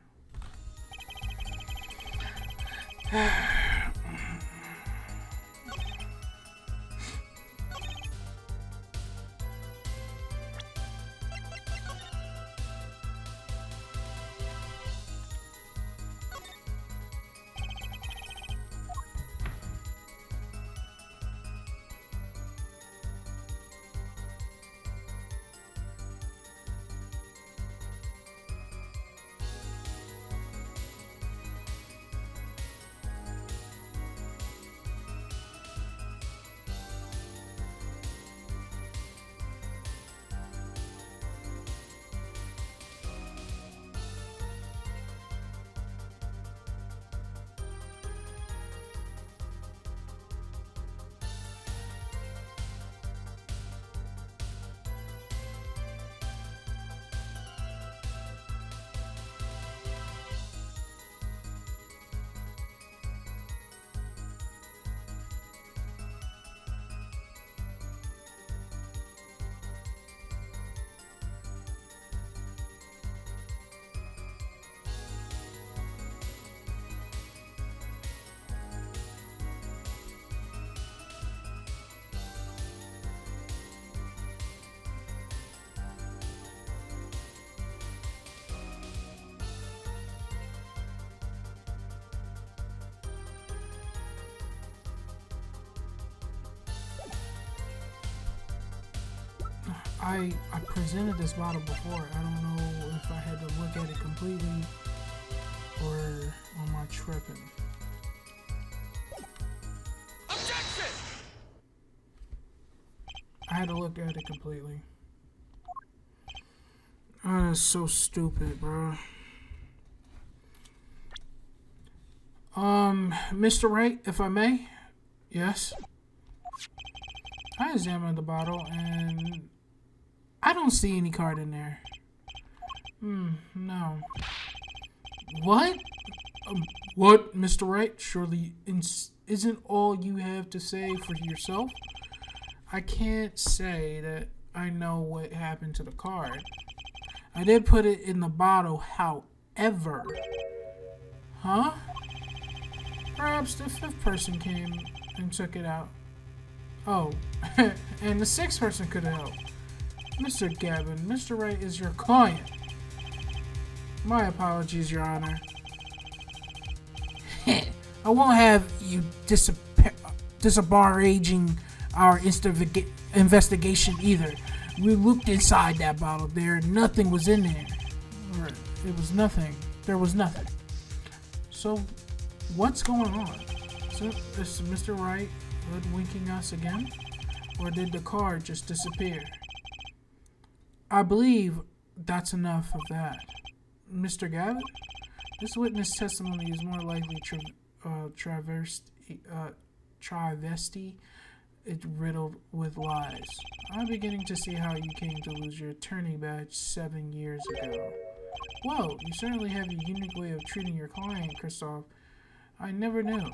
I presented this bottle before. I don't know if I had to look at it completely or am I tripping? Objection! I had to look at it completely. Oh, that's so stupid, bro. Mr. Wright, if I may? Yes? I examined the bottle and I don't see any card in there. No. What? What, Mr. Wright? Surely isn't all you have to say for yourself? I can't say that I know what happened to the card. I did put it in the bottle, however. Huh? Perhaps the fifth person came and took it out. Oh, and the sixth person could have helped. Mr. Gavin, Mr. Wright is your client. My apologies, Your Honor. I won't have you disparaging our investigation either. We looked inside that bottle. Nothing was in there. It was nothing. There was nothing. So, what's going on? Is Mr. Wright hoodwinking us again? Or did the card just disappear? I believe that's enough of that. Mr. Gavin? This witness testimony is more likely travesty. It's riddled with lies. I'm beginning to see how you came to lose your attorney badge 7 years ago. Whoa, you certainly have a unique way of treating your client, Christoph. I never knew.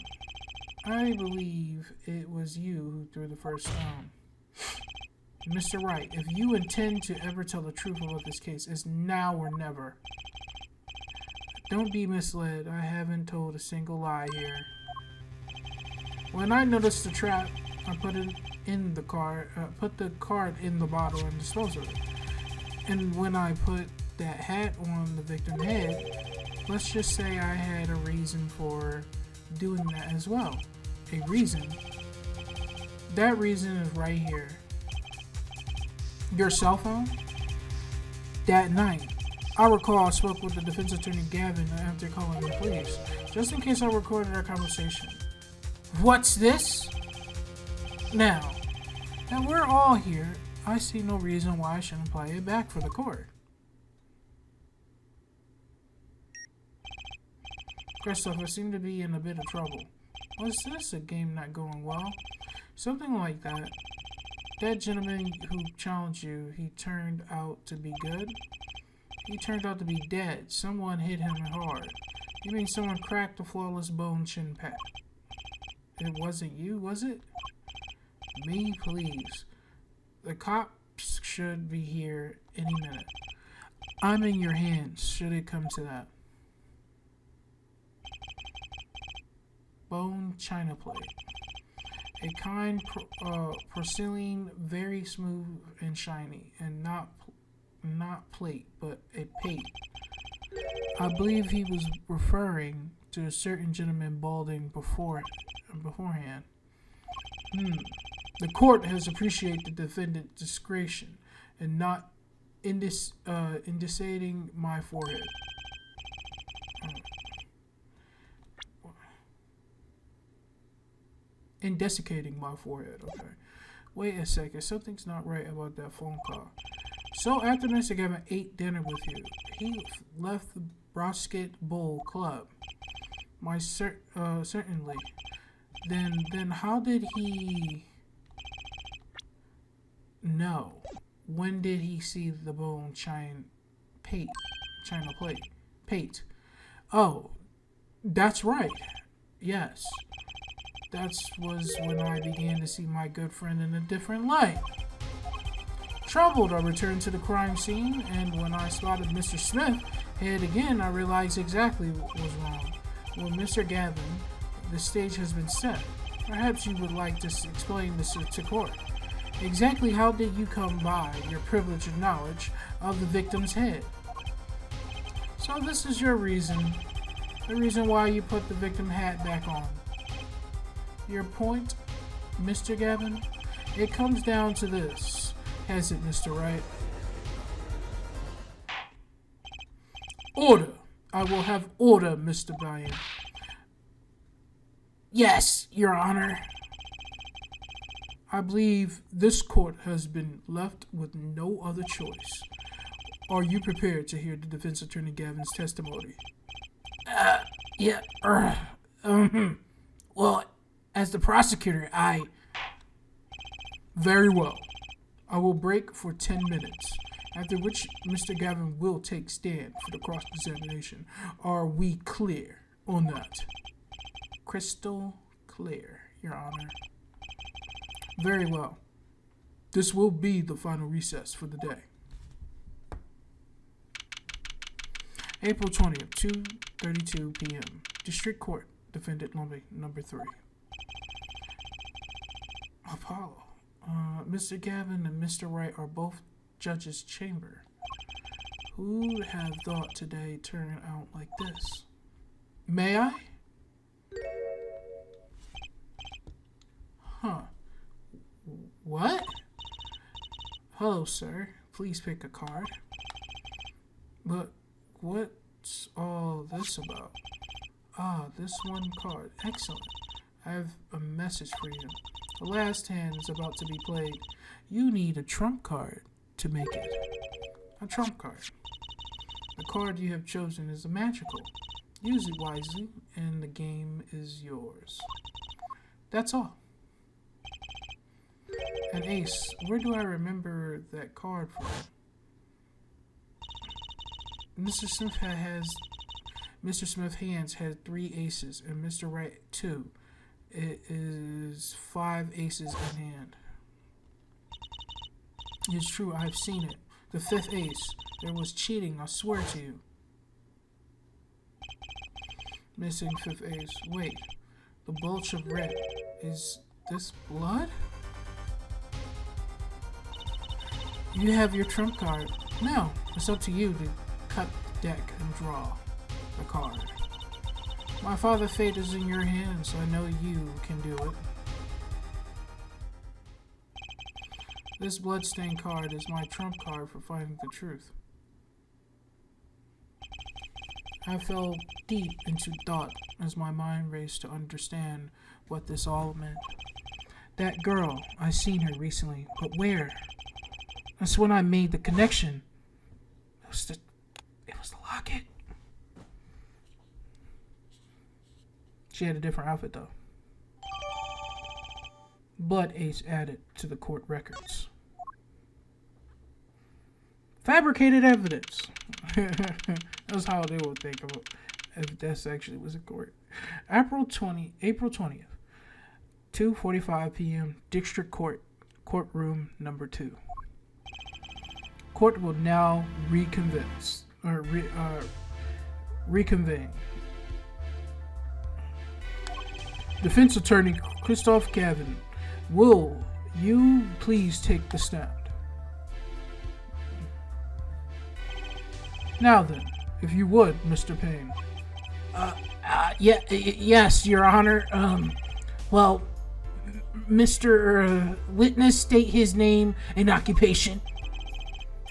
I believe it was you who threw the first stone. Mr. Wright, if you intend to ever tell the truth about this case, it's now or never. Don't be misled. I haven't told a single lie here. When I noticed the trap, I put it in the card. Put the card in the bottle and disposed of it. And when I put that hat on the victim's head, let's just say I had a reason for doing that as well. A reason. That reason is right here. Your cell phone? That night, I recall I spoke with the defense attorney Gavin after calling the police, just in case I recorded our conversation. What's this? Now that we're all here, I see no reason why I shouldn't play it back for the court. Christopher seemed to be in a bit of trouble. Was this a game not going well? Something like that. That gentleman who challenged you, he turned out to be good? He turned out to be dead. Someone hit him hard. You mean someone cracked a flawless bone chin pad? It wasn't you, was it? Me, please. The cops should be here any minute. I'm in your hands, should it come to that. Bone china plate. A kind porcelain, very smooth and shiny, and not plate, but a pate. I believe he was referring to a certain gentleman balding beforehand. The court has appreciated the defendant's discretion and not indicating my forehead. In desiccating my forehead, okay. Wait a second, something's not right about that phone call. So after Mr. Gavin ate dinner with you, he left the Brosket Bowl Club. Certainly. Then how did he know? When did he see the bone china plate? Pate. Oh, that's right. Yes. That was when I began to see my good friend in a different light. Troubled, I returned to the crime scene, and when I spotted Mr. Smith head again, I realized exactly what was wrong. Well, Mr. Gavin, the stage has been set. Perhaps you would like to explain this to court. Exactly how did you come by your privileged knowledge of the victim's head? So this is your reason, the reason why you put the victim hat back on. Your point, Mr. Gavin? It comes down to this. has it, Mr. Wright? Order! I will have order, Mr. Bryan. Yes, Your Honor. I believe this court has been left with no other choice. Are you prepared to hear the defense attorney Gavin's testimony? Yeah, well, as the prosecutor, Very well. I will break for 10 minutes, after which Mr. Gavin will take stand for the cross-examination. Are we clear on that? Crystal clear, Your Honor. Very well. This will be the final recess for the day. April 20th, 2:32 p.m. District Court, Defendant number 3. Apollo. Mr. Gavin and Mr. Wright are both judge's chamber. Who would have thought today turned out like this? May I? Huh. What? Hello, sir. Please pick a card. But what's all this about? Ah, this one card. Excellent. I have a message for you. The last hand is about to be played. You need a trump card to make it. A trump card. The card you have chosen is a magical. Use it wisely, and the game is yours. That's all. An ace. Where do I remember that card from? Mr. Smith's hands had 3 aces, and Mr. Wright 2. It is 5 aces in hand. It's true, I've seen it. The 5th ace. There was cheating, I swear to you. Missing 5th ace. Wait, the bulge of red. Is this blood? You have your trump card. Now, it's up to you to cut the deck and draw the card. My father's fate is in your hands, so I know you can do it. This bloodstained card is my trump card for finding the truth. I fell deep into thought as my mind raced to understand what this all meant. That girl, I seen her recently, but where? That's when I made the connection. It was the locket. She had a different outfit, though. Blood ace added to the court records. Fabricated evidence. That's how they would think of it if this actually was a court. April 20th, 2:45 p.m. District Court, courtroom number 2. Court will now reconvene. Defense Attorney Christoph Gavin, will you please take the stand? Now then, if you would, Mr. Payne. Yes, Your Honor. Well, Mr. Witness, state his name and occupation.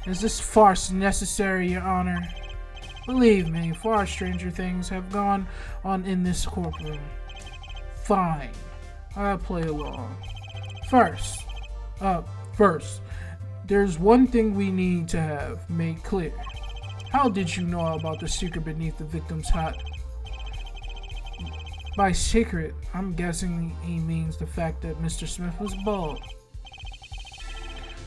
Is this farce necessary, Your Honor? Believe me, far stranger things have gone on in this courtroom. Fine, I'll play along. First, there's one thing we need to have made clear. How did you know about the secret beneath the victim's hat? By secret, I'm guessing he means the fact that Mr. Smith was bald.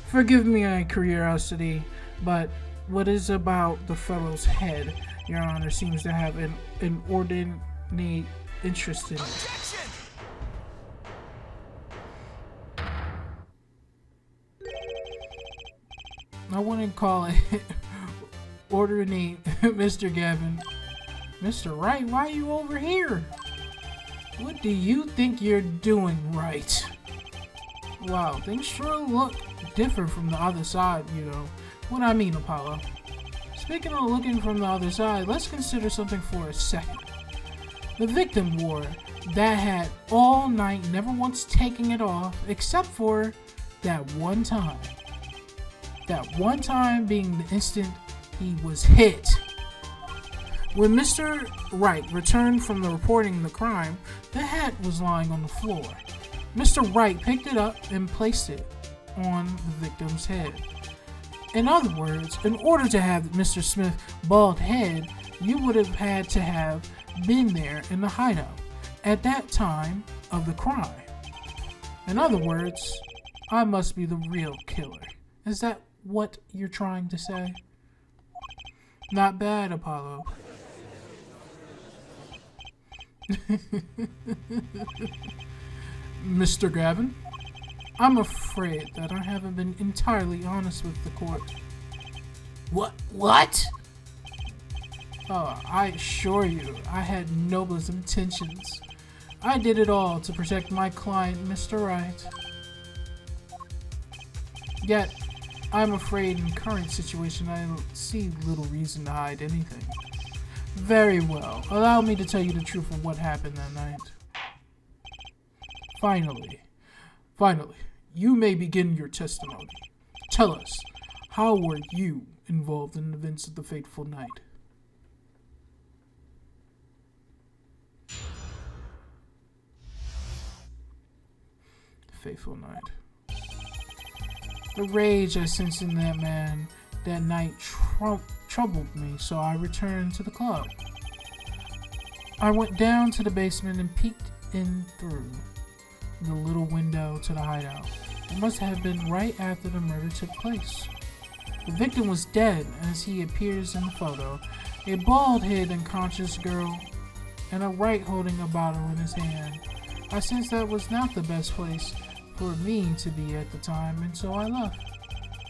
Forgive me my curiosity, but what is about the fellow's head, Your Honor, seems to have an inordinate interest in it. Objection! I wouldn't call it ordinate, Mr. Gavin. Mr. Wright, why are you over here? What do you think you're doing, Wright? Wow, things sure look different from the other side, you know. What I mean, Apollo. Speaking of looking from the other side, let's consider something for a second. The victim wore that hat all night, never once taking it off, except for that one time. That one time being the instant he was hit. When Mr. Wright returned from reporting the crime, the hat was lying on the floor. Mr. Wright picked it up and placed it on the victim's head. In other words, in order to have Mr. Smith's bald head, you would have had to have been there in the hideout at that time of the crime. In other words, I must be the real killer. Is that what you're trying to say? Not bad, Apollo. Mr. Gavin, I'm afraid that I haven't been entirely honest with the court. What? Oh, I assure you, I had noblest intentions. I did it all to protect my client, Mr. Wright. Yet, I'm afraid in the current situation I don't see little reason to hide anything. Very well, allow me to tell you the truth of what happened that night. Finally, you may begin your testimony. Tell us, how were you involved in the events of the fateful night? Fateful night. The rage I sensed in that man that night troubled me, so I returned to the club. I went down to the basement and peeked in through the little window to the hideout. It must have been right after the murder took place. The victim was dead as he appears in the photo, a bald-headed unconscious girl and a Wright holding a bottle in his hand. I sensed that was not the best place for me to be at the time, and so I left.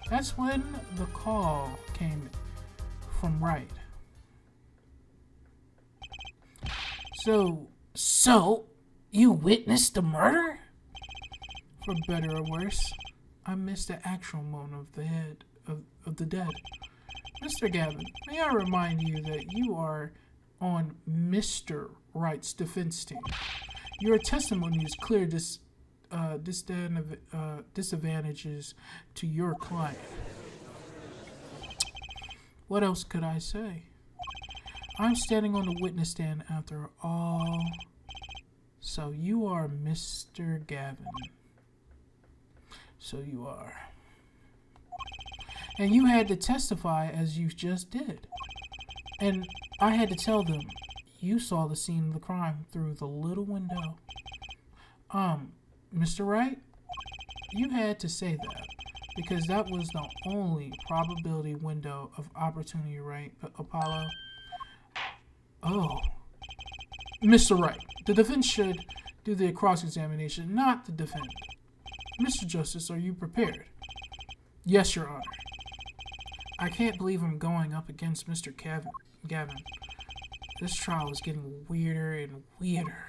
That's when the call came from Wright. So, you witnessed the murder? For better or worse, I missed the actual moment of the head of the dead. Mr. Gavin, may I remind you that you are on Mr. Wright's defense team. Your testimony is clear disadvantages to your client. What else could I say? I'm standing on the witness stand after all. So you are Mr. Gavin. So you are. And you had to testify as you just did. And I had to tell them you saw the scene of the crime through the little window. Mr. Wright, you had to say that because that was the only probability window of opportunity, right, Apollo? Oh. Mr. Wright, the defense should do the cross-examination, not the defendant. Mr. Justice, are you prepared? Yes, Your Honor. I can't believe I'm going up against Mr. Gavin. This trial is getting weirder and weirder.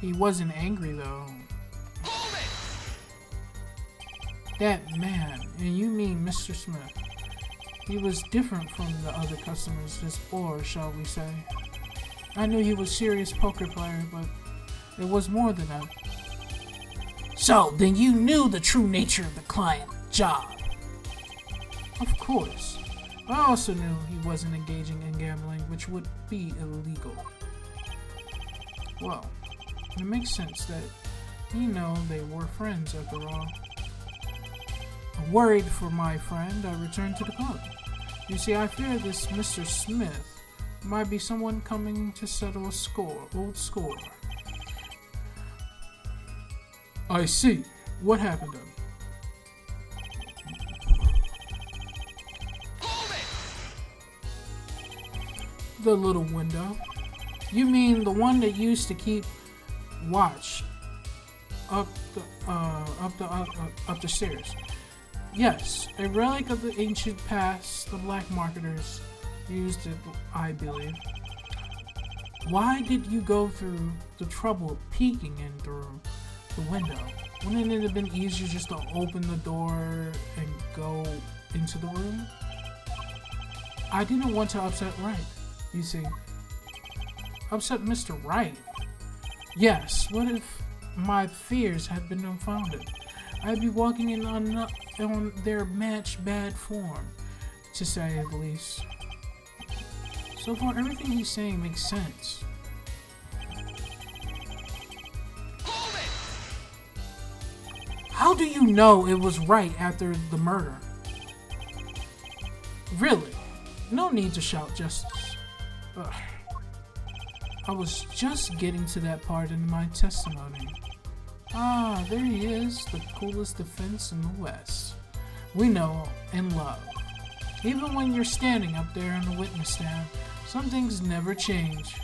He wasn't angry, though. Hold it! That man, and you mean Mr. Smith. He was different from the other customers, or shall we say. I knew he was a serious poker player, but it was more than that. So, then you knew the true nature of the client's job? Of course. I also knew he wasn't engaging in gambling, which would be illegal. Well, it makes sense that, they were friends after all. Worried for my friend, I returned to the club. You see, I fear this Mr. Smith might be someone coming to settle a old score. I see. What happened then? Hold it! The little window. You mean the one that used to keep watch up the stairs? Yes, a relic of the ancient past. The black marketers used it, I believe. Why did you go through the trouble of peeking in through the window? Wouldn't it have been easier just to open the door and go into the room? I didn't want to upset Wright, you see. Upset Mr. Wright? Yes, what if my fears had been unfounded? I'd be walking in on their match bad form, to say the least. So far, everything he's saying makes sense. How do you know it was right after the murder? Really? No need to shout justice. Ugh. I was just getting to that part in my testimony. Ah, there he is, the coolest defense in the West. We know and love. Even when you're standing up there on the witness stand, some things never change.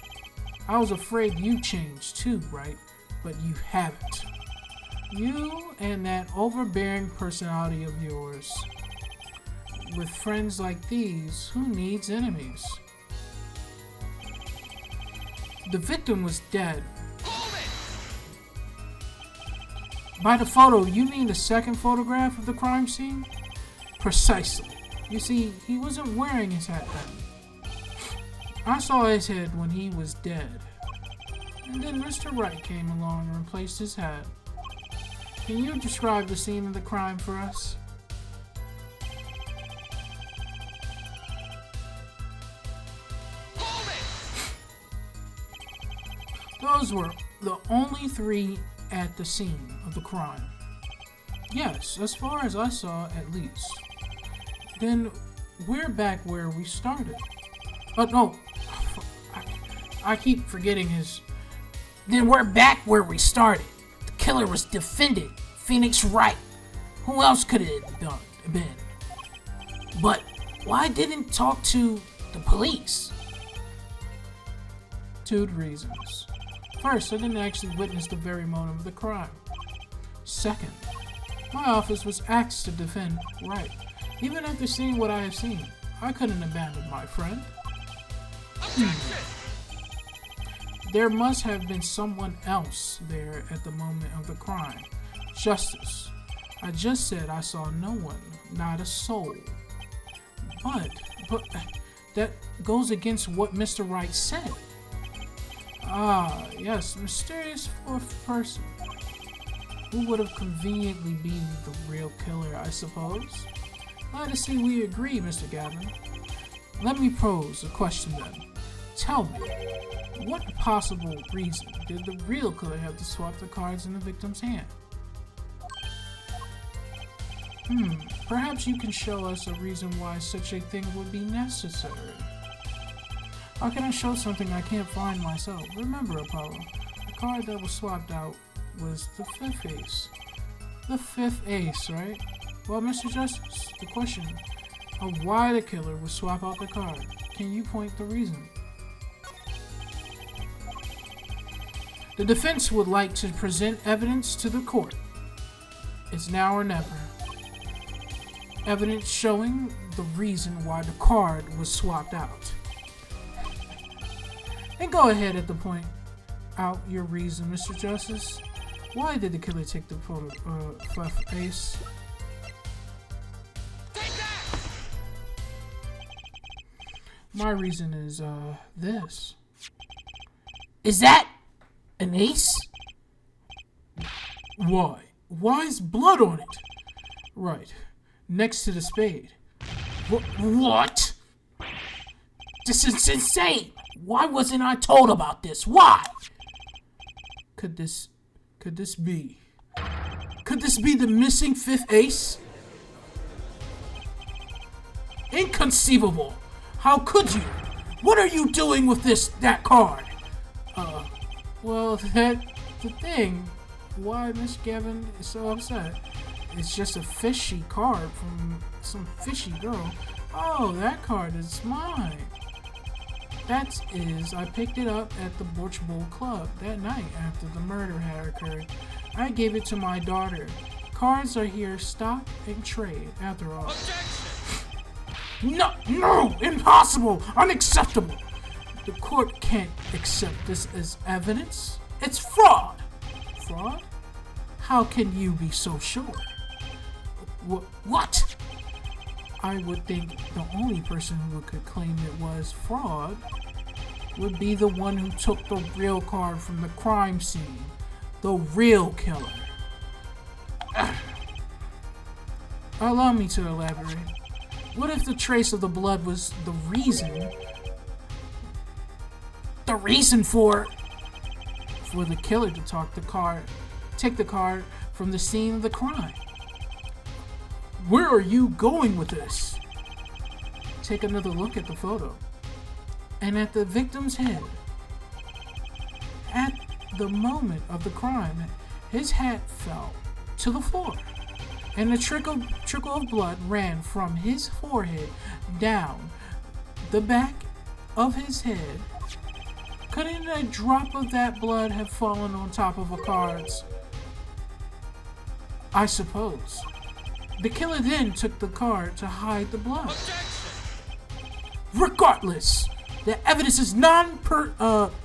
I was afraid you changed too, right? But you haven't. You and that overbearing personality of yours. With friends like these, who needs enemies? The victim was dead. By the photo, you mean the second photograph of the crime scene? Precisely. You see, he wasn't wearing his hat then. I saw his head when he was dead. And then Mr. Wright came along and replaced his hat. Can you describe the scene of the crime for us? Those were the only three at the scene of the crime. Yes, as far as I saw, at least. Then we're back where we started. No, I keep forgetting his... Then we're back where we started. The killer was defended. Phoenix Wright. Who else could it have been? But why didn't talk to the police? 2 reasons. First, I didn't actually witness the very moment of the crime. Second, my office was asked to defend Wright. Even after seeing what I have seen, I couldn't abandon my friend. There must have been someone else there at the moment of the crime. Justice. I just said I saw no one, not a soul. But that goes against what Mr. Wright said. Ah, yes, mysterious fourth person. Who would have conveniently been the real killer, I suppose? Glad to see we agree, Mr. Gavin. Let me pose a question then. Tell me, what possible reason did the real killer have to swap the cards in the victim's hand? Perhaps you can show us a reason why such a thing would be necessary. How can I show something I can't find myself? Remember, Apollo, the card that was swapped out was the 5th ace. The 5th ace, right? Well, Mr. Justice, the question of why the killer would swap out the card, can you point the reason? The defense would like to present evidence to the court. It's now or never. Evidence showing the reason why the card was swapped out. And go ahead at the point out your reason, Mr. Justice. Why did the killer take the photo, 5th ace? My reason is, this. Is that an ace? Why? Why is blood on it? Right. Next to the spade. What? This is insane! Why wasn't I told about this? Why? Could this be? Could this be the missing 5th ace? Inconceivable! How could you? What are you doing with that card? Well, that's the thing. Why Miss Gavin is so upset? It's just a fishy card from some fishy girl. Oh, that card is mine. That is, I picked it up at the Butch Bowl Club that night after the murder had occurred. I gave it to my daughter. Cards are here, stock and trade, after all. No, impossible, unacceptable. The court can't accept this as evidence. It's fraud. Fraud? How can you be so sure? What? I would think the only person who could claim it was fraud would be the one who took the real card from the crime scene. The real killer. Allow me to elaborate. What if the trace of the blood was the reason for the killer to take the card from the scene of the crime? Where are you going with this? Take another look at the photo and at the victim's head. At the moment of the crime, his hat fell to the floor, and a trickle of blood ran from his forehead down the back of his head. Couldn't a drop of that blood have fallen on top of a card's? I suppose. The killer then took the card to hide the blood. Regardless, the evidence is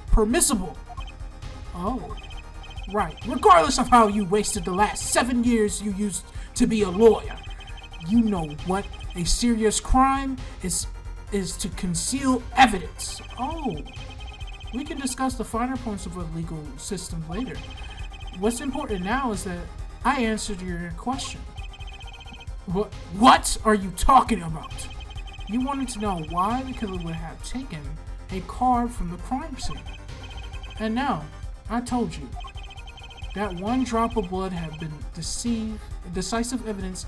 permissible. Oh, right. Regardless of how you wasted the last 7 years you used to be a lawyer, you know what a serious crime is to conceal evidence. Oh, we can discuss the finer points of a legal system later. What's important now is that I answered your question. What are you talking about? You wanted to know why the killer would have taken a card from the crime scene. And now, I told you. That one drop of blood had been decisive evidence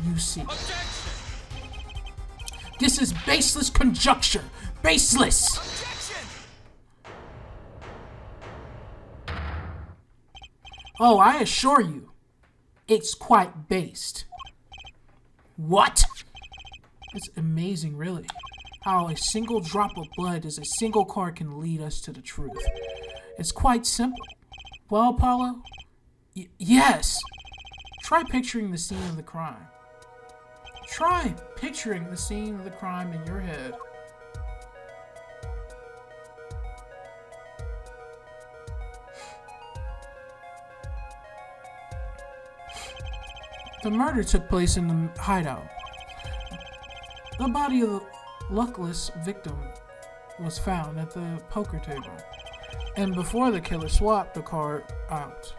you seek. Objection! This is baseless conjecture. Baseless! Objection! Oh, I assure you, it's quite based. What? It's amazing, really, how a single drop of blood as a single card can lead us to the truth. It's quite simple. Well, Apollo? Yes! Try picturing the scene of the crime. Try picturing the scene of the crime in your head. The murder took place in the hideout. The body of the luckless victim was found at the poker table. And before the killer swapped the card out,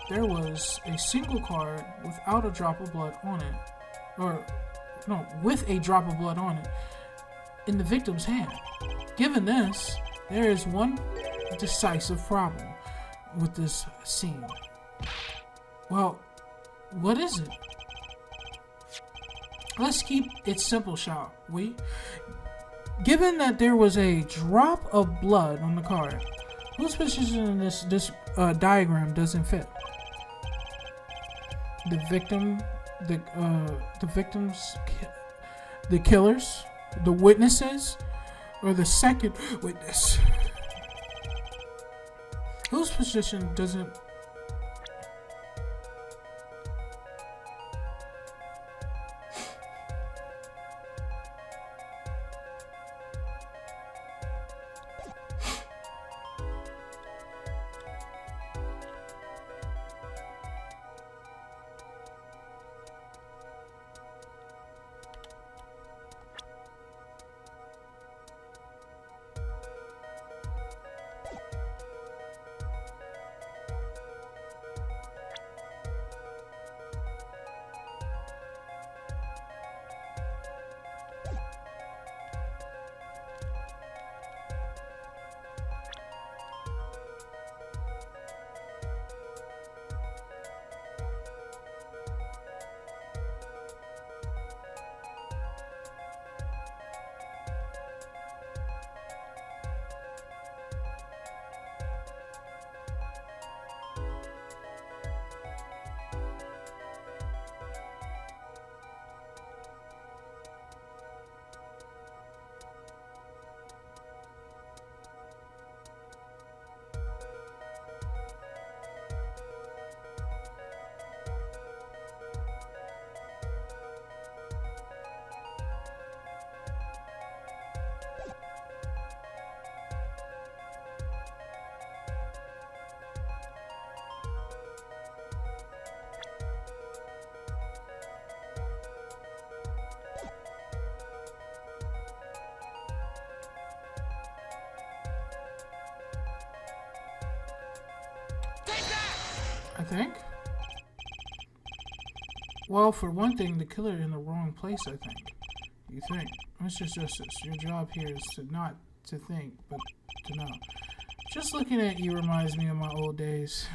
there was a single card without a drop of blood on it. With a drop of blood on it in the victim's hand. Given this, there is one decisive problem with this scene. Well, what is it? Let's keep it simple, shall we? Given that there was a drop of blood on the card, whose position in this diagram doesn't fit? The victim, the killers, the witnesses, or the second witness? Whose position doesn't? think? Well, for one thing, the killer in the wrong place, I think. You think? Mr. Justice, your job here is to not to think, but to know. Just looking at you reminds me of my old days.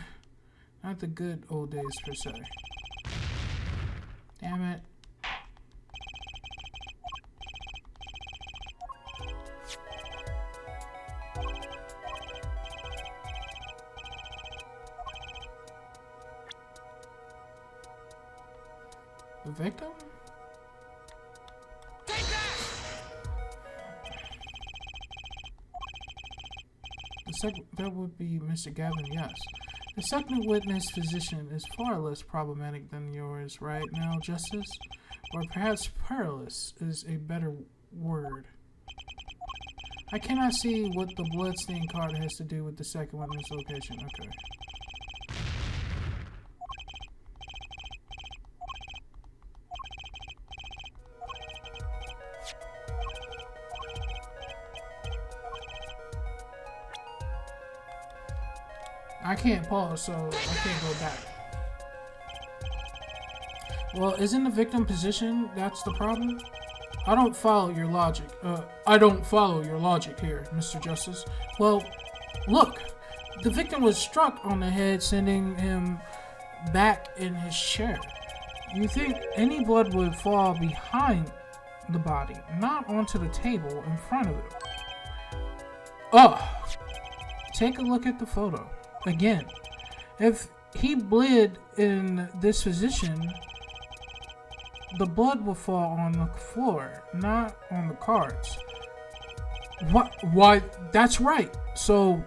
Not the good old days, per se. Damn it. The victim? That would be Mr. Gavin, yes. The second witness position is far less problematic than yours right now, Justice. Or perhaps perilous is a better word. I cannot see what the bloodstained card has to do with the second witness location. Okay. I can't pause, so I can't go back. Well, isn't the victim position that's the problem? I don't follow your logic. I don't follow your logic here, Mr. Justice. Well, look. The victim was struck on the head, sending him back in his chair. You think any blood would fall behind the body, not onto the table in front of it. Take a look at the photo. Again, if he bled in this position, the blood will fall on the floor, not on the cards. What? Why? That's right. So,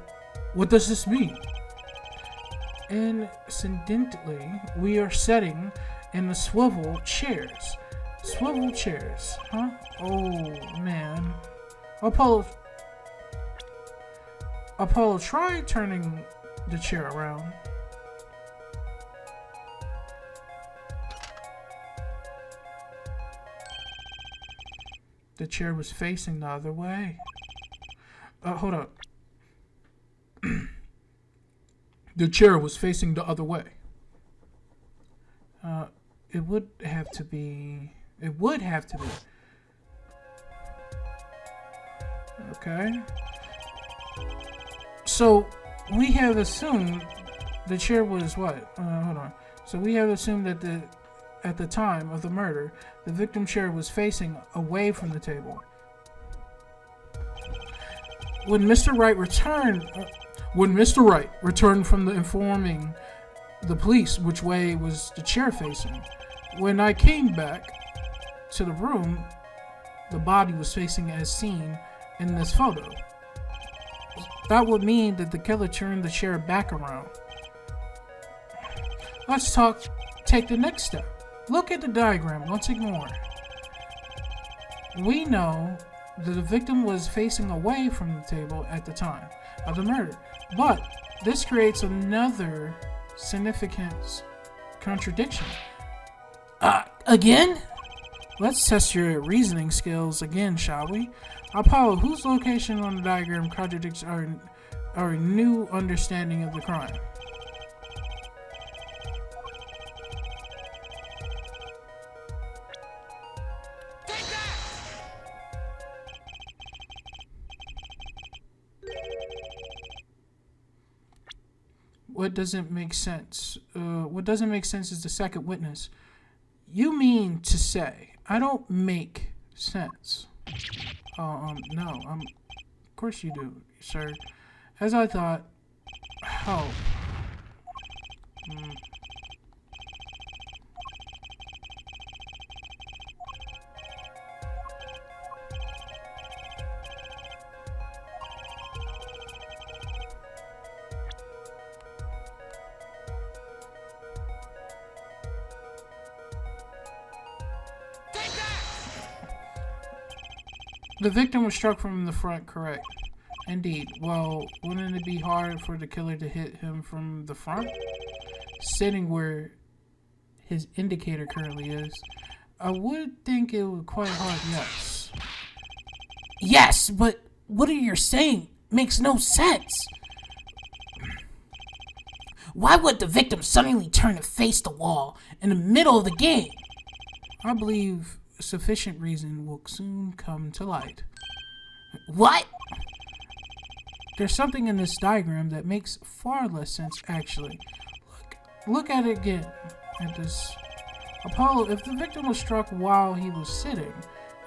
what does this mean? Incidentally, we are sitting in the swivel chairs. Swivel chairs, huh? Oh, man. Apollo, try turning the chair around. The chair was facing the other way. Hold up. The chair was facing the other way. It would have to be. Okay. So, we have assumed the chair was what? Hold on. So we have assumed that at the time of the murder, the victim chair was facing away from the table. When Mr. Wright returned from informing the police which way was the chair facing, when I came back to the room, the body was facing as seen in this photo. That would mean that the killer turned the chair back around. Let's take the next step. Look at the diagram once more. We know that the victim was facing away from the table at the time of the murder, but this creates another significant contradiction. Again? Let's test your reasoning skills again, shall we? Apollo, whose location on the diagram contradicts our new understanding of the crime? What doesn't make sense? What doesn't make sense is the second witness. You mean to say I don't make sense? No, of course you do, sir. As I thought, help. The victim was struck from the front, correct? Indeed. Well, wouldn't it be hard for the killer to hit him from the front? Sitting where his indicator currently is. I would think it would quite hard, yes. Yes, but what you're saying makes no sense. Why would the victim suddenly turn to face the wall in the middle of the game? I believe sufficient reason will soon come to light. What? There's something in this diagram that makes far less sense, actually. Look at it again. At this, Apollo, if the victim was struck while he was sitting,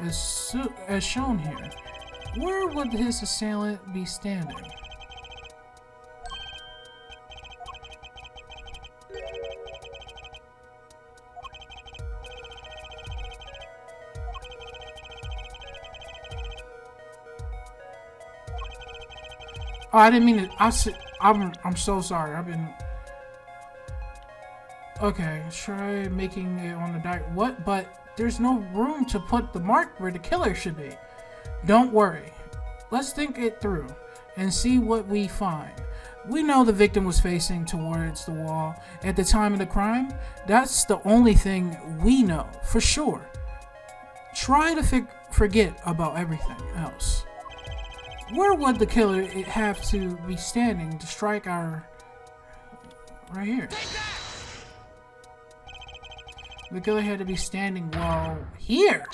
as shown here, where would his assailant be standing? Oh, I didn't mean it. I'm so sorry. Okay, try making it on the what? But there's no room to put the mark where the killer should be. Don't worry. Let's think it through and see what we find. We know the victim was facing towards the wall at the time of the crime. That's the only thing we know for sure. Try to forget about everything else. Where would the killer have to be standing to strike our... right here? The killer had to be standing while here.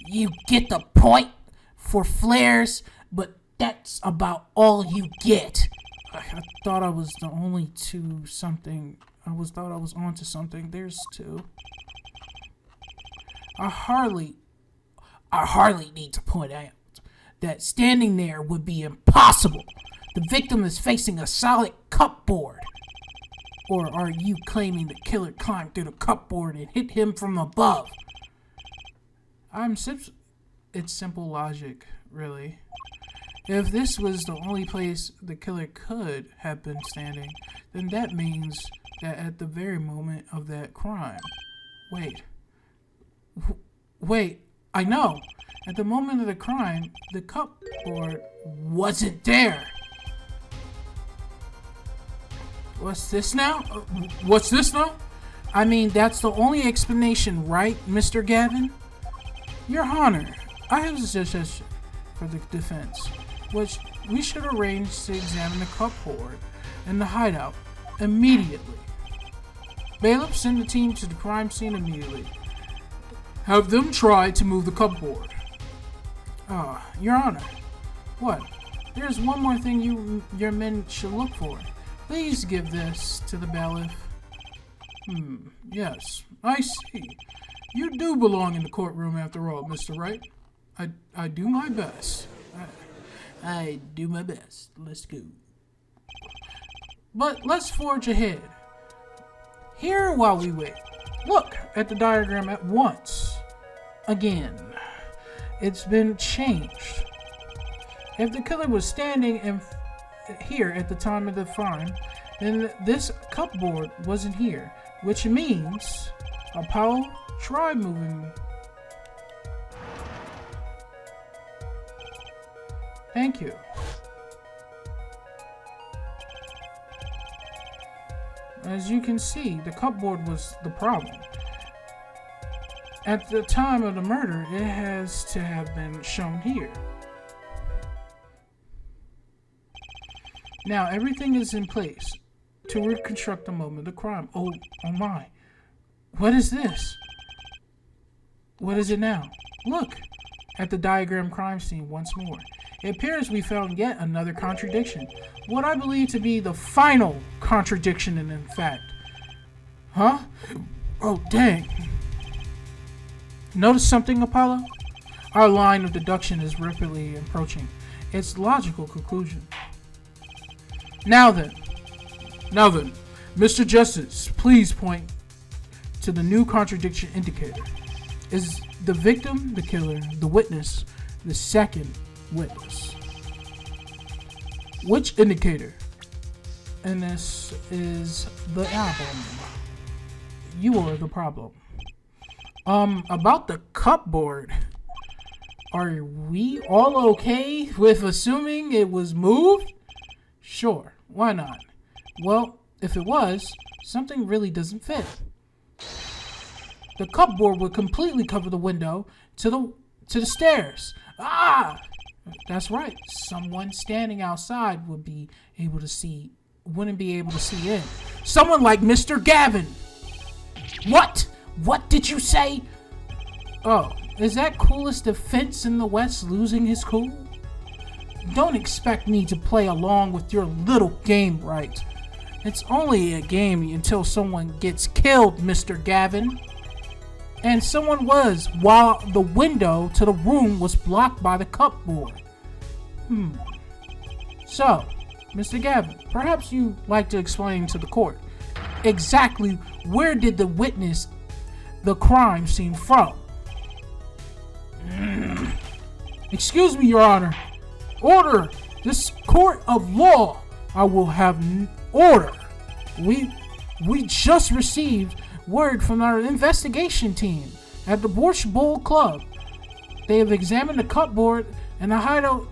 You get the point for flares, but that's about all you get. I thought I was the only two something. Thought I was onto something. There's two. I hardly need to point out that standing there would be impossible. The victim is facing a solid cupboard. Or are you claiming the killer climbed through the cupboard and hit him from above? It's simple logic, really. If this was the only place the killer could have been standing, then that means that at the very moment of that crime... Wait, I know! At the moment of the crime, the cupboard wasn't there! What's this now? I mean, that's the only explanation, right, Mr. Gavin? Your Honor, I have a suggestion for the defense, which we should arrange to examine the cupboard and the hideout immediately. Bailiff, send the team to the crime scene immediately. Have them try to move the cupboard. Your Honor, what? There's one more thing your men should look for. Please give this to the bailiff. Yes, I see. You do belong in the courtroom after all, Mr. Wright. I do my best. I do my best. Let's go. But let's forge ahead. Here while we wait. Look at the diagram at once. Again. It's been changed. If the killer was standing here at the time of the crime, then this cupboard wasn't here, which means Apollo, try moving. Thank you. As you can see, the cupboard was the problem. At the time of the murder, it has to have been shown here. Now, everything is in place to reconstruct the moment of the crime. Oh my. What is this? What is it now? Look at the diagram crime scene once more. It appears we found yet another contradiction. What I believe to be the final contradiction in fact. Huh? Oh, dang. Notice something, Apollo? Our line of deduction is rapidly approaching its logical conclusion. Now then, Mr. Justice, please point to the new contradiction indicator. Is the victim the killer, the witness, the second witness? Which indicator? And this is the album. You are the problem. About the cupboard. Are we all okay with assuming it was moved? Sure, why not? Well, if it was, something really doesn't fit. The cupboard would completely cover the window to the stairs. That's right. Someone standing outside wouldn't be able to see in. Someone like Mr. Gavin. What? What did you say? Oh, is that coolest defense in the West losing his cool? Don't expect me to play along with your little game, right? It's only a game until someone gets killed, Mr. Gavin. And someone was, while the window to the room was blocked by the cupboard. So, Mr. Gavin, perhaps you'd like to explain to the court exactly where did the witness the crime scene from? Excuse me, Your Honor. Order! This court of law! I will have order. We just received word from our investigation team at the Borscht Bowl Club. They have examined the cupboard and the hideout,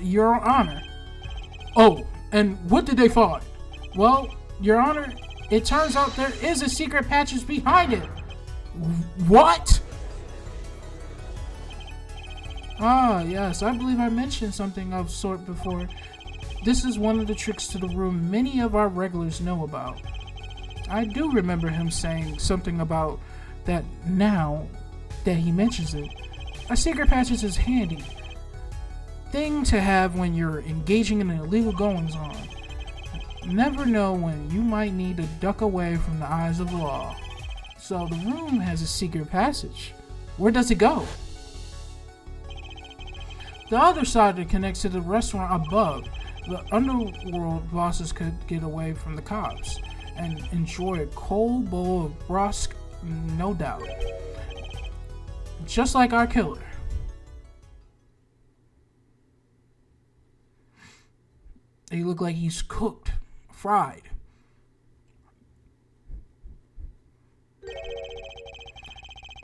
Your Honor. Oh, and what did they find? Well, Your Honor, it turns out there is a secret passage behind it. What? Ah, yes, I believe I mentioned something of sort before. This is one of the tricks to the room many of our regulars know about. I do remember him saying something about that now that he mentions it. A secret passage is handy thing to have when you're engaging in illegal goings on. Never know when you might need to duck away from the eyes of the law. So the room has a secret passage. Where does it go? The other side that connects to the restaurant above. The underworld bosses could get away from the cops and enjoy a cold bowl of brusque, no doubt. Just like our killer. He looked like he's cooked, fried.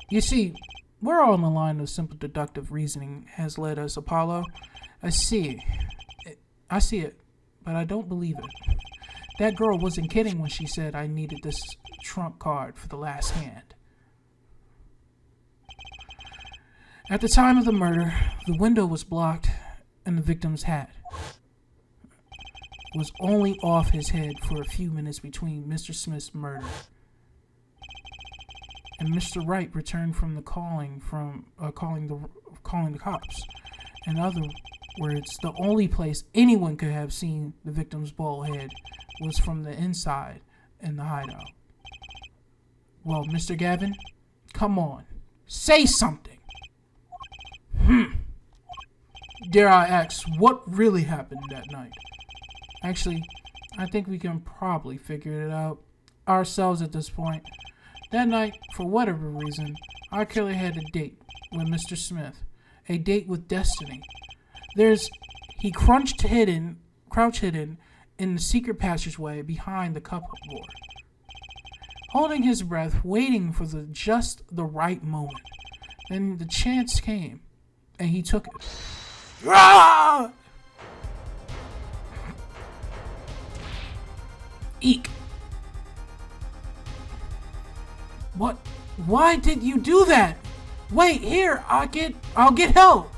You see, we're all on the line of simple deductive reasoning has led us, Apollo. I see it, but I don't believe it. That girl wasn't kidding when she said I needed this trump card for the last hand. At the time of the murder, the window was blocked and the victim's hat was only off his head for a few minutes between Mr. Smith's murder and Mr. Wright returned from the calling the cops. In other words, the only place anyone could have seen the victim's bald head was from the inside in the hideout. Well, Mr. Gavin, come on, say something. Dare I ask, what really happened that night? Actually, I think we can probably figure it out ourselves at this point. That night, for whatever reason, our killer had a date with Mr. Smith. A date with destiny. He crouched hidden in the secret passageway behind the cupboard, holding his breath, waiting for just the right moment. Then the chance came, and he took it. Ah! Eek. What? Why did you do that? Wait, here, I'll get help.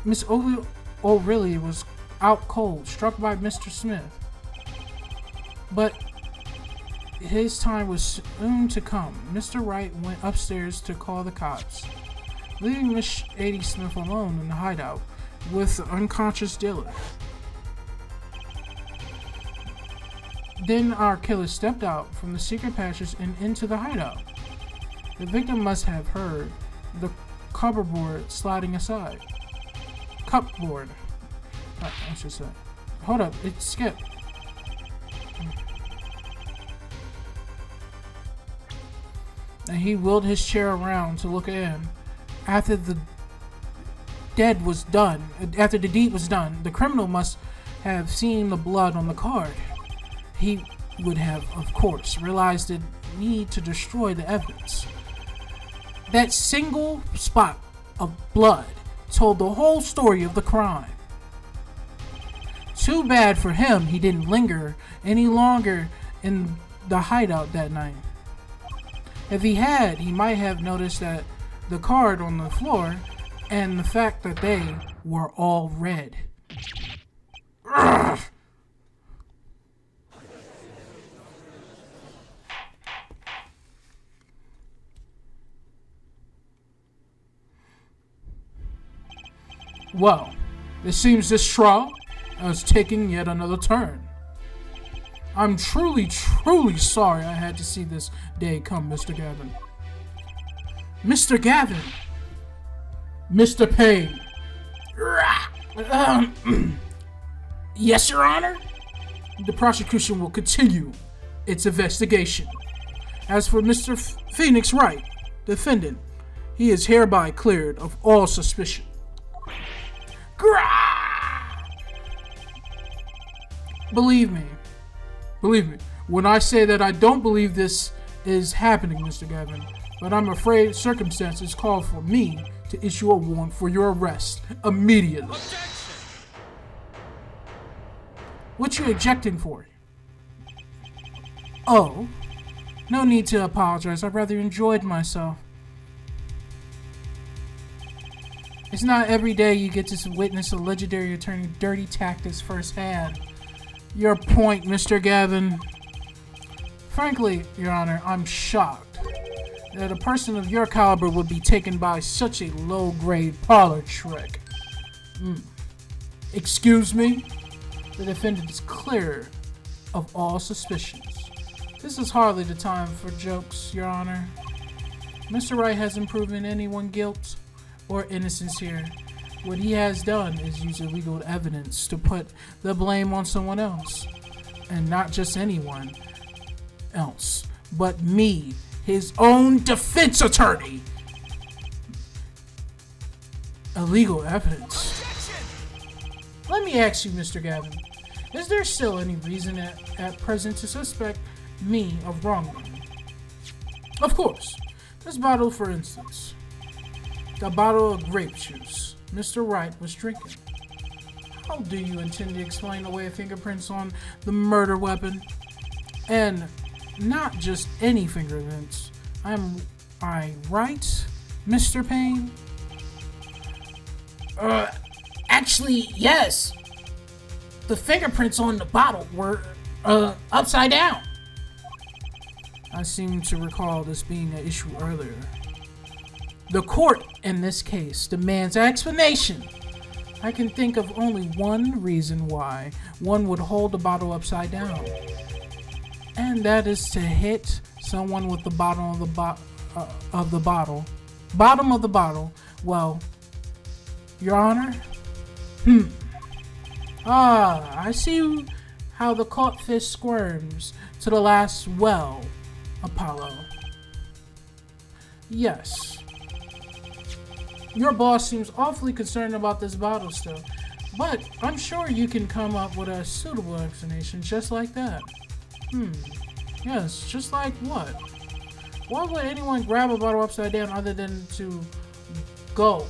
Miss O'Reilly was out cold, struck by Mr. Smith. But his time was soon to come. Mr. Wright went upstairs to call the cops, leaving Miss A.D. Smith alone in the hideout with the unconscious dealer. Then our killer stepped out from the secret passage and into the hideout. The victim must have heard the cupboard sliding aside. Cupboard. I should say. Hold up, it skipped. And he wheeled his chair around to look in. After the deed was done, the criminal must have seen the blood on the card. He would have, of course, realized the need to destroy the evidence. That single spot of blood told the whole story of the crime. Too bad for him he didn't linger any longer in the hideout that night. If he had, he might have noticed that the card on the floor and the fact that they were all red. Ugh. Well, it seems this trial is taking yet another turn. I'm truly sorry I had to see this day come, Mr. Gavin. Mr. Gavin! Mr. Payne! Yes, Your Honor? The prosecution will continue its investigation. As for Mr. Phoenix Wright, defendant, he is hereby cleared of all suspicion. Believe me, when I say that I don't believe this is happening, Mr. Gavin, but I'm afraid circumstances call for me to issue a warrant for your arrest immediately. Objection! What you objecting for? Oh, no need to apologize. I rather enjoyed myself. It's not every day you get to witness a legendary attorney dirty tactics firsthand. Your point, Mr. Gavin. Frankly, Your Honor, I'm shocked that a person of your caliber would be taken by such a low-grade parlor trick. Excuse me? The defendant is clear of all suspicions. This is hardly the time for jokes, Your Honor. Mr. Wright hasn't proven anyone guilt or innocence here. What he has done is use illegal evidence to put the blame on someone else. And not just anyone else, but me, his own defense attorney. Illegal evidence. Let me ask you, Mr. Gavin, is there still any reason at present to suspect me of wrongdoing? Of course. This bottle, for instance. The bottle of grape juice Mr. Wright was drinking. How do you intend to explain away fingerprints on the murder weapon? And not just any fingerprints. Am I right, Mr. Payne? Actually, yes. The fingerprints on the bottle were, upside down. I seem to recall this being an issue earlier. The court, in this case, demands explanation. I can think of only one reason why one would hold the bottle upside down. And that is to hit someone with the bottom of the bottle. Bottom of the bottle. Well, Your Honor? I see how the caught fish squirms to the last well, Apollo. Yes. Your boss seems awfully concerned about this bottle still, but I'm sure you can come up with a suitable explanation just like that. Yes, just like what? Why would anyone grab a bottle upside down other than to go?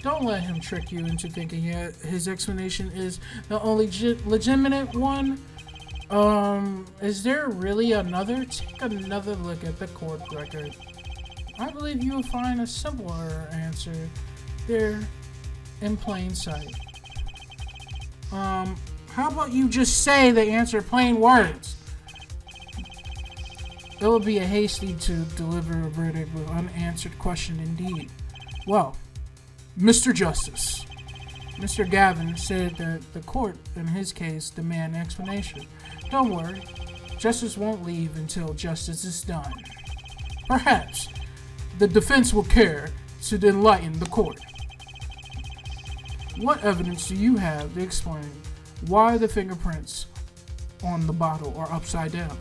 Don't let him trick you into thinking his explanation is the only legitimate one. Is there really another? Take another look at the court record. I believe you will find a simpler answer there in plain sight. How about you just say the answer in plain words? It would be a hasty to deliver a verdict with unanswered question indeed. Well, Mr. Justice, Mr. Gavin said that the court, in his case, demand explanation. Don't worry, justice won't leave until justice is done. Perhaps the defense will care to enlighten the court. What evidence do you have to explain why the fingerprints on the bottle are upside down?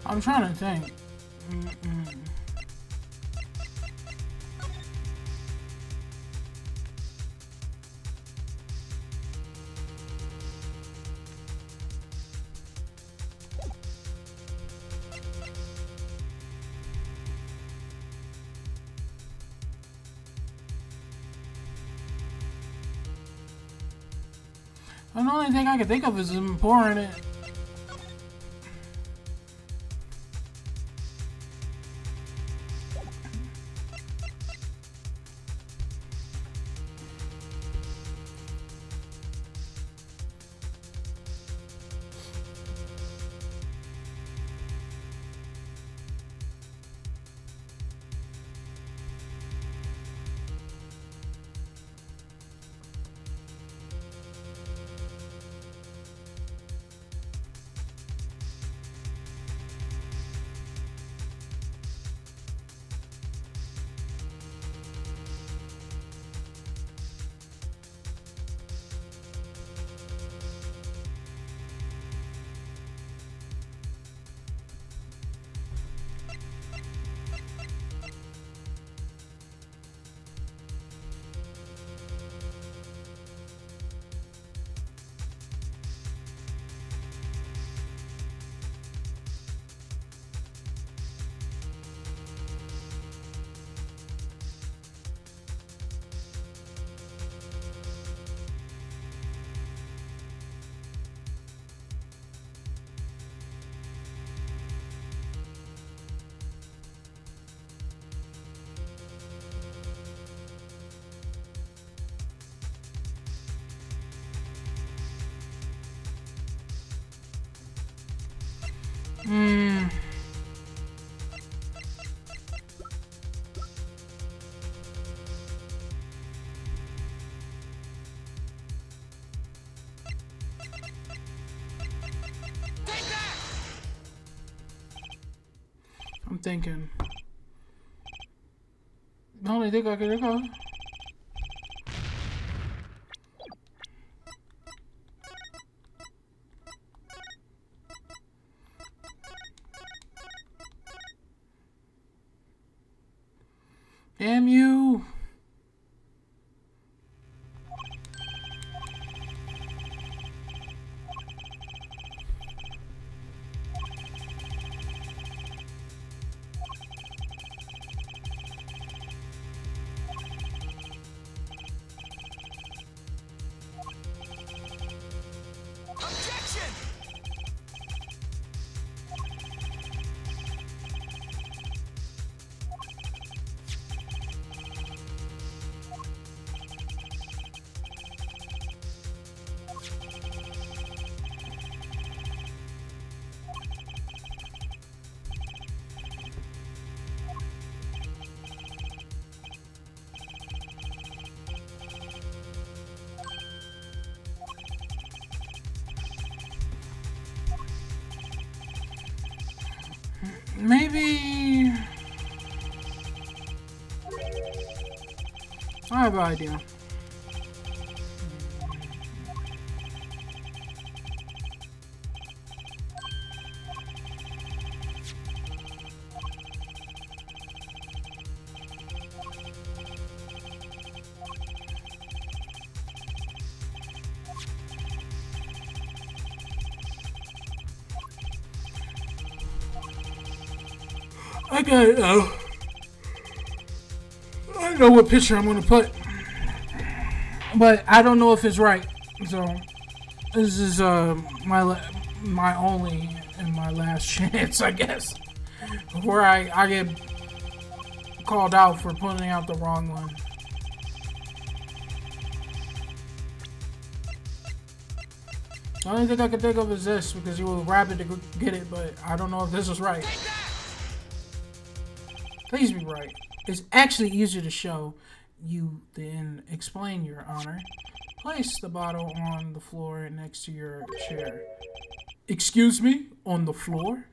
I'm trying to think. Mm-mm. The only thing I can think of is him pouring it. Hmm. I'm thinking. The only thing I can think of. Damn you! Maybe I have an idea. I got it now. I know what picture I'm gonna put, but I don't know if it's right. So this is my only and my last chance, I guess, before I get called out for putting out the wrong one. The only thing I can think of is this, because you were rapid to get it, but I don't know if this is right. Please be right. It's actually easier to show you than explain, Your Honor. Place the bottle on the floor next to your chair. Excuse me? On the floor?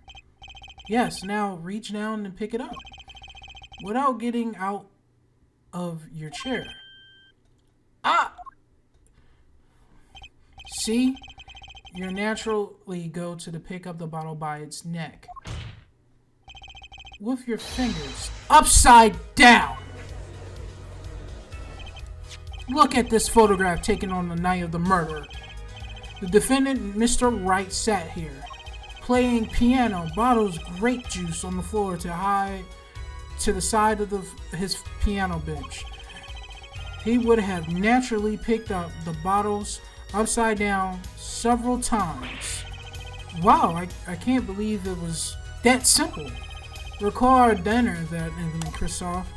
Yes, now reach down and pick it up. Without getting out of your chair. Ah! See? You naturally go to pick up the bottle by its neck. with your fingers upside down. Look at this photograph taken on the night of the murder. The defendant, Mr. Wright, sat here, playing piano, bottles grape juice on the floor to the side of his piano bench. He would have naturally picked up the bottles upside down several times. Wow, I can't believe it was that simple. Recall our dinner that evening, Christoph.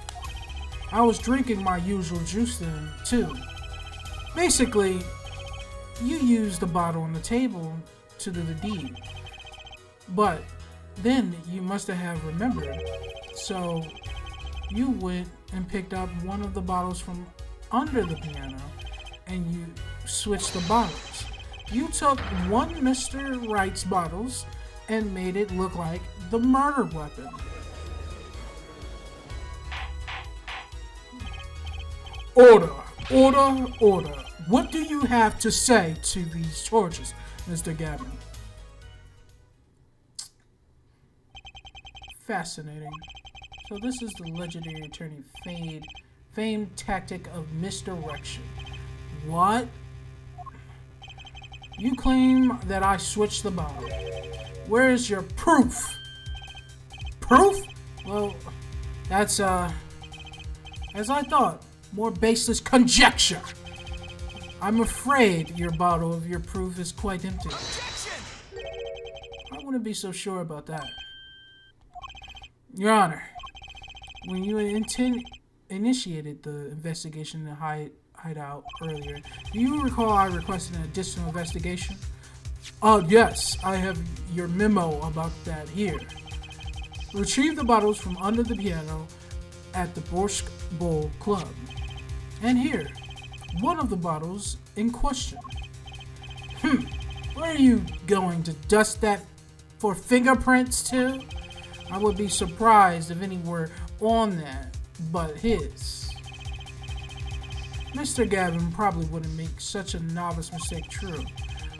I was drinking my usual juice then, too. Basically, you used the bottle on the table to do the deed. But then you must have remembered. So you went and picked up one of the bottles from under the piano and you switched the bottles. You took one Mr. Wright's bottles and made it look like the murder weapon. Order, order, order. What do you have to say to these charges, Mr. Gavin? Fascinating. So this is the legendary attorney famed tactic of misdirection. What? You claim that I switched the bottle. Where is your proof? Proof? Well, that's, as I thought, more baseless conjecture. I'm afraid your bottle of your proof is quite empty. I wouldn't be so sure about that. Your Honor, when you initiated the investigation in the hideout earlier, do you recall I requested an additional investigation? Oh, yes, I have your memo about that here. Retrieve the bottles from under the piano at the Borscht Bowl Club. And here, one of the bottles in question. Where are you going to dust that for fingerprints to? I would be surprised if any were on that but his. Mr. Gavin probably wouldn't make such a novice mistake true.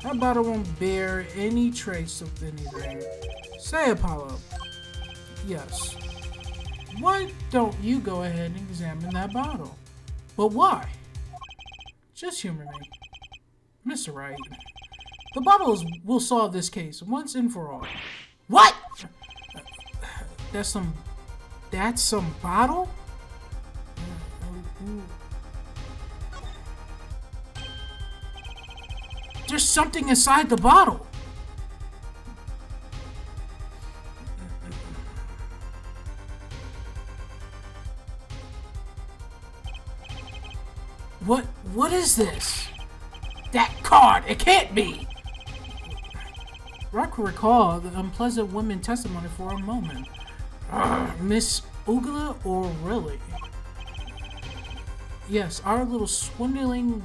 That bottle won't bear any trace of anything. Say, Apollo. Yes. Why don't you go ahead and examine that bottle? But why? Just humor me. Mr. Wright. The bottles will solve this case once and for all. What? That's some bottle? There's something inside the bottle. What is this? That card! It can't be! I can recall the unpleasant women testimony for a moment. Miss Ugla or really? Yes, our little swindling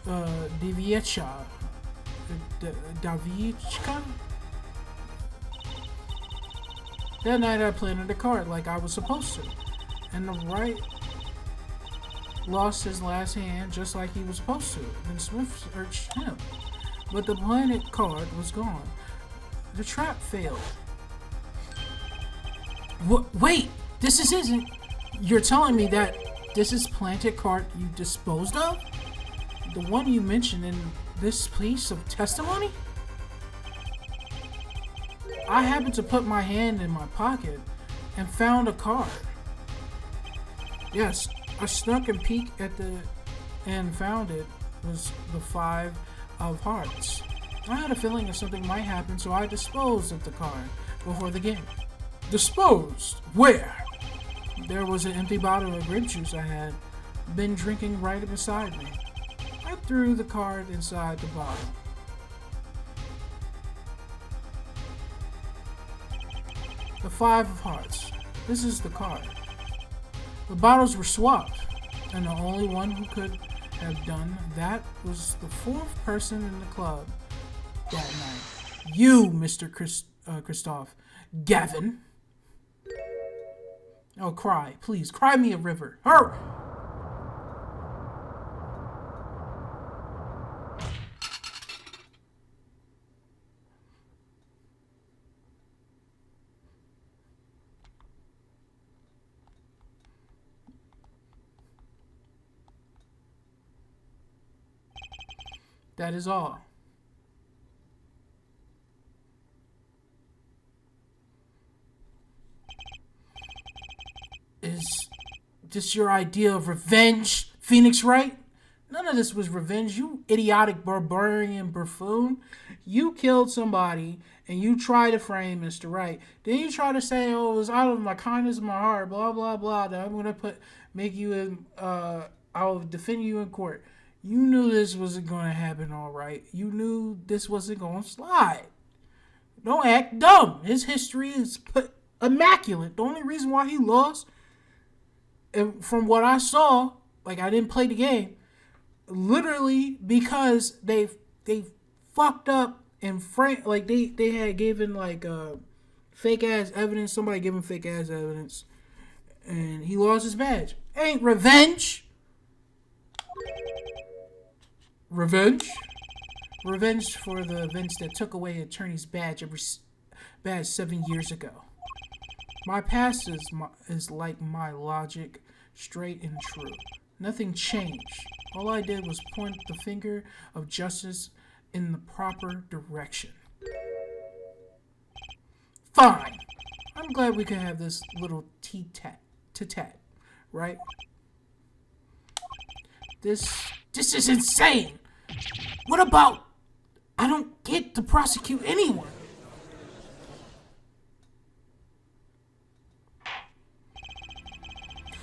Davichka. That night I planted the card like I was supposed to. And the right lost his last hand just like he was supposed to. Then Smith searched him. But the planted card was gone. The trap failed. Wait! This isn't... You're telling me that this is planted card you disposed of? The one you mentioned in this piece of testimony? I happened to put my hand in my pocket and found a card. Yes, I snuck and peeked at and found it was the 5 of hearts. I had a feeling that something might happen, so I disposed of the card before the game. Disposed? Where? There was an empty bottle of grape juice I had been drinking right beside me. I threw the card inside the bottle. The 5 of hearts. This is the card. The bottles were swapped, and the only one who could have done that was the 4th person in the club that night. You, Mr. Christoph Gavin. Oh, cry. Please, cry me a river. Hurry! That is all. Is this your idea of revenge, Phoenix Wright? None of this was revenge, you idiotic barbarian buffoon. You killed somebody and you try to frame Mr. Wright. Then you try to say, oh, it was out of my kindness of my heart, blah, blah, blah, that I'm going to make you in, I'll defend you in court. You knew this wasn't going to happen, all right. You knew this wasn't going to slide. Don't act dumb. His history is immaculate. The only reason why he lost, and from what I saw, like I didn't play the game, literally because they fucked up and like they had given like fake ass evidence. Somebody gave him fake ass evidence, and he lost his badge. Ain't revenge. Revenge for the events that took away an attorney's badge 7 years ago. My past is like my logic, straight and true. Nothing changed. All I did was point the finger of justice in the proper direction. Fine. I'm glad we can have this little tat, right? This is insane. What about I don't get to prosecute anyone?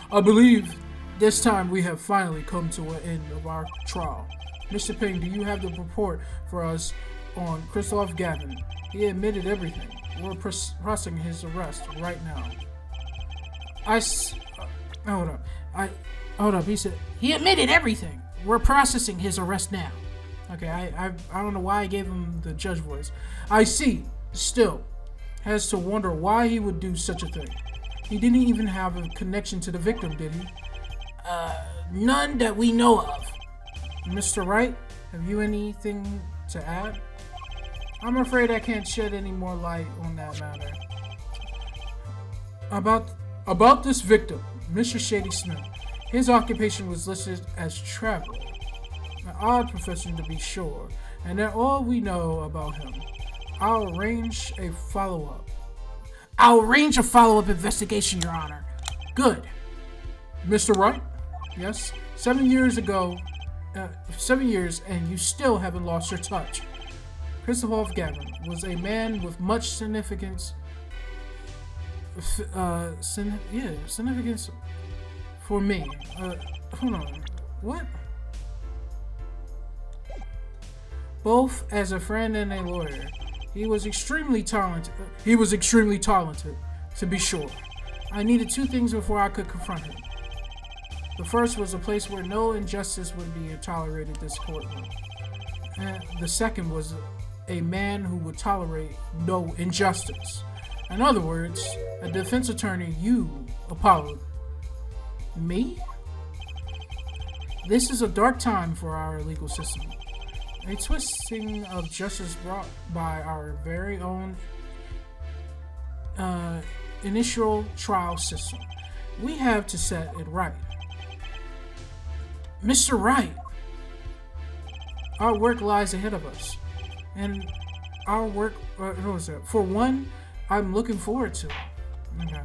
I believe this time we have finally come to an end of our trial. Mr. Ping, do you have the report for us on Christoph Gavin? He admitted everything. We're processing his arrest right now. Hold up. He said he admitted everything. We're processing his arrest now. Okay, I don't know why I gave him the judge voice. I see. Still, has to wonder why he would do such a thing. He didn't even have a connection to the victim, did he? None that we know of. Mr. Wright, have you anything to add? I'm afraid I can't shed any more light on that matter. About this victim, Mr. Shady Smith. His occupation was listed as traveler. An odd profession to be sure, and that's all we know about him. I'll arrange a follow-up investigation, Your Honor. Good. Mr. Wright? Yes? 7 years ago, 7 years, and you still haven't lost your touch. Christopher Gavin was a man with much significance. Significance for me. Hold on. What? Both as a friend and a lawyer. He was extremely talented, to be sure. I needed two things before I could confront him. The first was a place where no injustice would be tolerated in this courtroom. And the second was a man who would tolerate no injustice. In other words, a defense attorney, you, Apollo. Me? This is a dark time for our legal system. A twisting of justice brought by our very own initial trial system. We have to set it right. Mr. Wright, our work lies ahead of us. And our work, for one, I'm looking forward to it. Okay.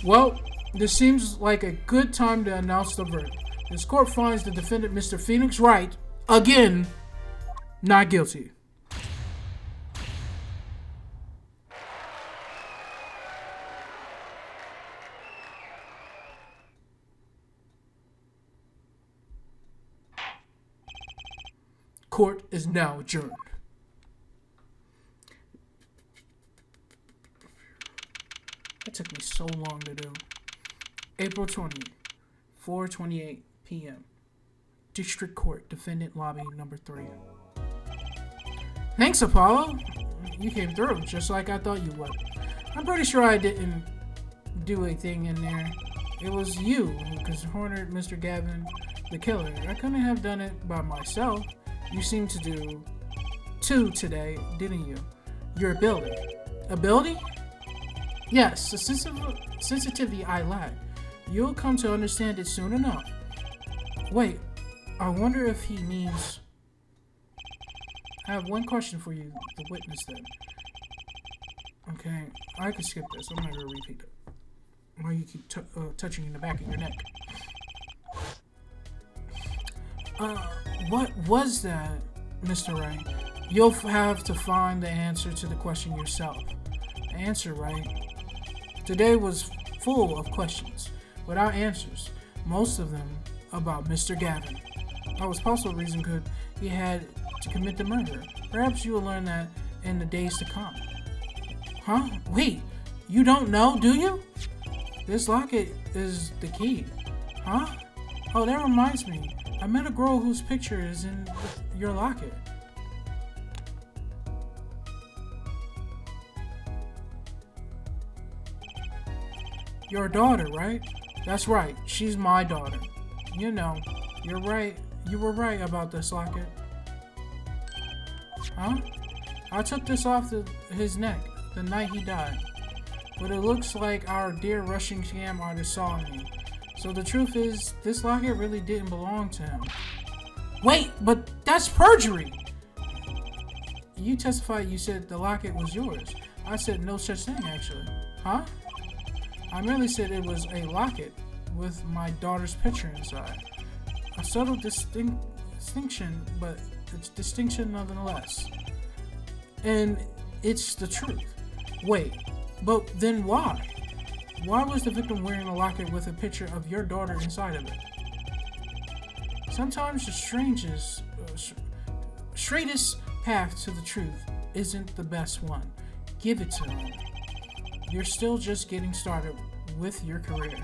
Well, this seems like a good time to announce the verdict. This court finds the defendant, Mr. Phoenix Wright, again, not guilty. Court is now adjourned. That took me so long to do. April 20th, 4:28 p.m. District Court, Defendant Lobby Number 3. Thanks, Apollo. You came through just like I thought you would. I'm pretty sure I didn't do a thing in there. It was you who cornered Mr. Gavin, the killer. I couldn't have done it by myself. You seemed to do two today, didn't you? Your ability. Ability? Yes, the sensitivity I lack. You'll come to understand it soon enough. Wait, I wonder if he means I have one question for you, the witness, then. Okay, I could skip this. I'm not going to repeat it. Why you keep touching in the back of your neck? What was that, Mr. Wright? You'll have to find the answer to the question yourself. The answer, right? Today was full of questions, without answers. Most of them about Mr. Gavin. What was possible reason could he had to commit the murder? Perhaps you will learn that in the days to come. Huh? Wait, you don't know, do you? This locket is the key. Huh? Oh, that reminds me. I met a girl whose picture is in your locket. Your daughter, right? That's right. She's my daughter. You know, you're right. You were right about this locket. Huh? I took this off his neck the night he died. But it looks like our dear Russian scam artist saw me. So the truth is, this locket really didn't belong to him. Wait, but that's perjury! You testified you said the locket was yours. I said no such thing, actually. Huh? I merely said it was a locket with my daughter's picture inside. A subtle distinction, but it's distinction nonetheless. And it's the truth. Wait, but then why? Why was the victim wearing a locket with a picture of your daughter inside of it? Sometimes the straightest path to the truth isn't the best one. Give it to him. You're still just getting started with your career.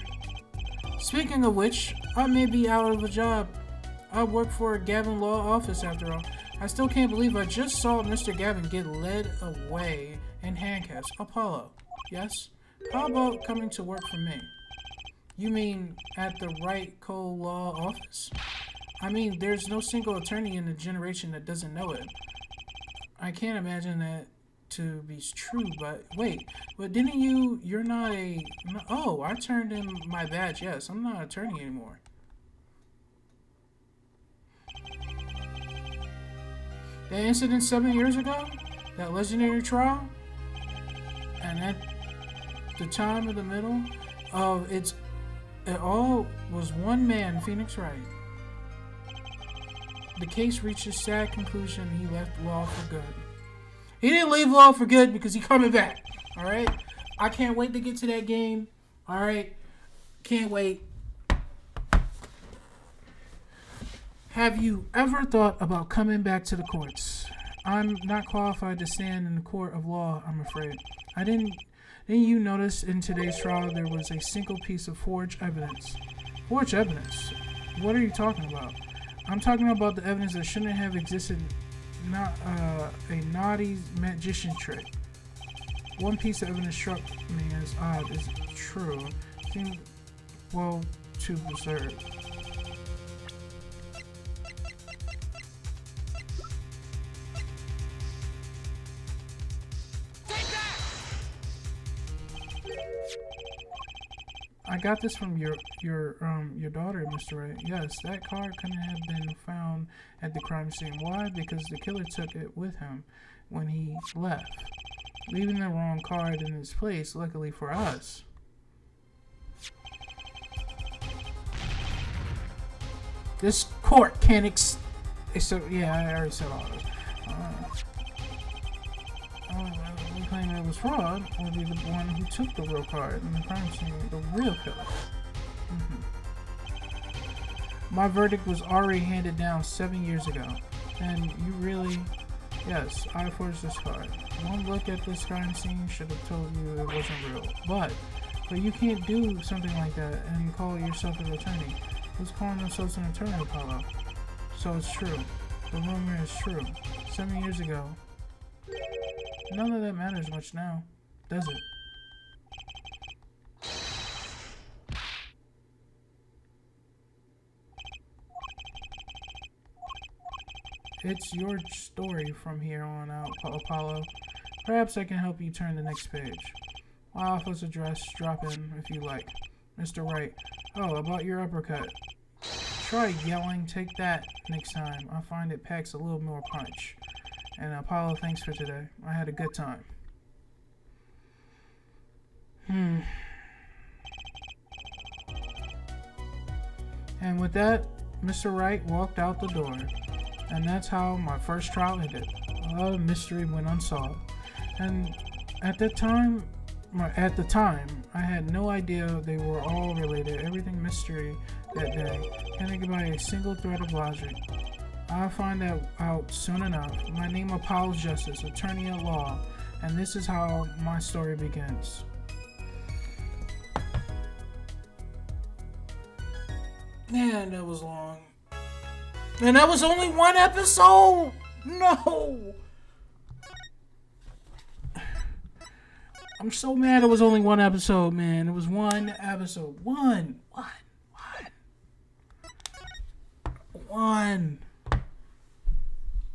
Speaking of which, I may be out of a job. I work for a Gavin Law office after all. I still can't believe I just saw Mr. Gavin get led away in handcuffs. Apollo, yes? How about coming to work for me? You mean at the Wright Cole Law office? I mean, there's no single attorney in the generation that doesn't know it. I can't imagine that to be true, but wait, but didn't you're not a, oh, I turned in my badge, yes, I'm not an attorney anymore. That incident 7 years ago, that legendary trial, and at the time of the middle of it all was one man, Phoenix Wright. The case reached a sad conclusion. He left law for good. He didn't leave law for good because he's coming back. All right. I can't wait to get to that game. All right. Can't wait. Have you ever thought about coming back to the courts? I'm not qualified to stand in the court of law, I'm afraid. Didn't you notice in today's trial there was a single piece of forged evidence? Forged evidence? What are you talking about? I'm talking about the evidence that shouldn't have existed, not a naughty magician trick. One piece of evidence struck me as odd. Is it true? Seemed well too absurd. I got this from your daughter, Mr. Wright. Yes, that card couldn't have been found at the crime scene. Why? Because the killer took it with him when he left, leaving the wrong card in its place, luckily for us. This court can't yeah, I already said all this. We claim it was fraud, will be the one who took the real card in the crime scene, the real killer. My verdict was already handed down 7 years ago, and you really, yes, I forged this card. One look at this crime scene should have told you it wasn't real, but you can't do something like that and call yourself an attorney. Who's calling themselves an attorney, Apollo? So it's true. The rumor is true. 7 years ago. None of that matters much now, does it? It's your story from here on out, Apollo. Perhaps I can help you turn the next page. My office address, drop in if you like. Mr. Wright. Oh, about your uppercut. Try yelling, take that next time. I find it packs a little more punch. And Apollo, thanks for today. I had a good time. And with that, Mr. Wright walked out the door. And that's how my first trial ended. A lot of mystery went unsolved. And at the time, I had no idea they were all related. Everything mystery that day, connected by a single thread of logic. I'll find that out soon enough. My name is Apollo Justice, attorney at law, and this is how my story begins. Man, that was long. And that was only one episode! No! I'm so mad it was only one episode, man. It was one episode. One.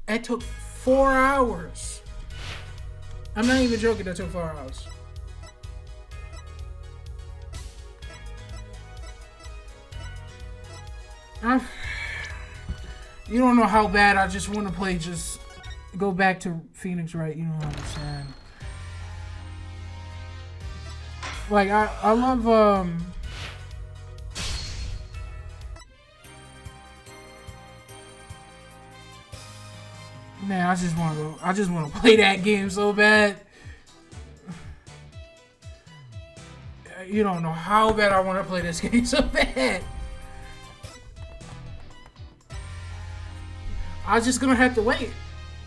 It took 4 hours. I'm not even joking, that took 4 hours. You don't know how bad I just want to play, just go back to Phoenix Wright. You don't understand. Like, I love, man, I just want to play that game so bad. You don't know how bad I want to play this game so bad. I'm just gonna have to wait.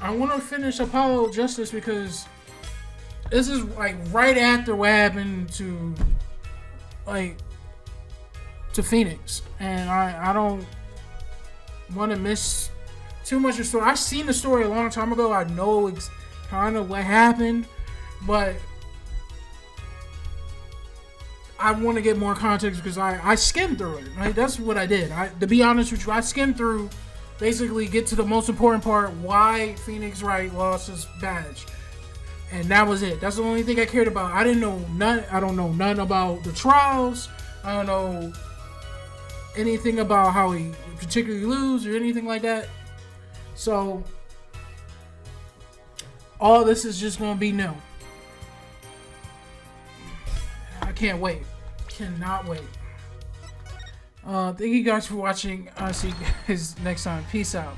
I want to finish Apollo Justice because this is like right after what happened to Phoenix, and I don't want to miss too much of the story. I've seen the story a long time ago. I know kind of what happened, but I want to get more context because I skimmed through it. Right? That's what I did. To be honest with you, I skimmed through, basically get to the most important part, why Phoenix Wright lost his badge. And that was it. That's the only thing I cared about. I don't know nothing about the trials. I don't know anything about how he particularly lose or anything like that. So all this is just gonna be new. I can't wait. Cannot wait. Thank you guys for watching. I'll see you guys next time. Peace out.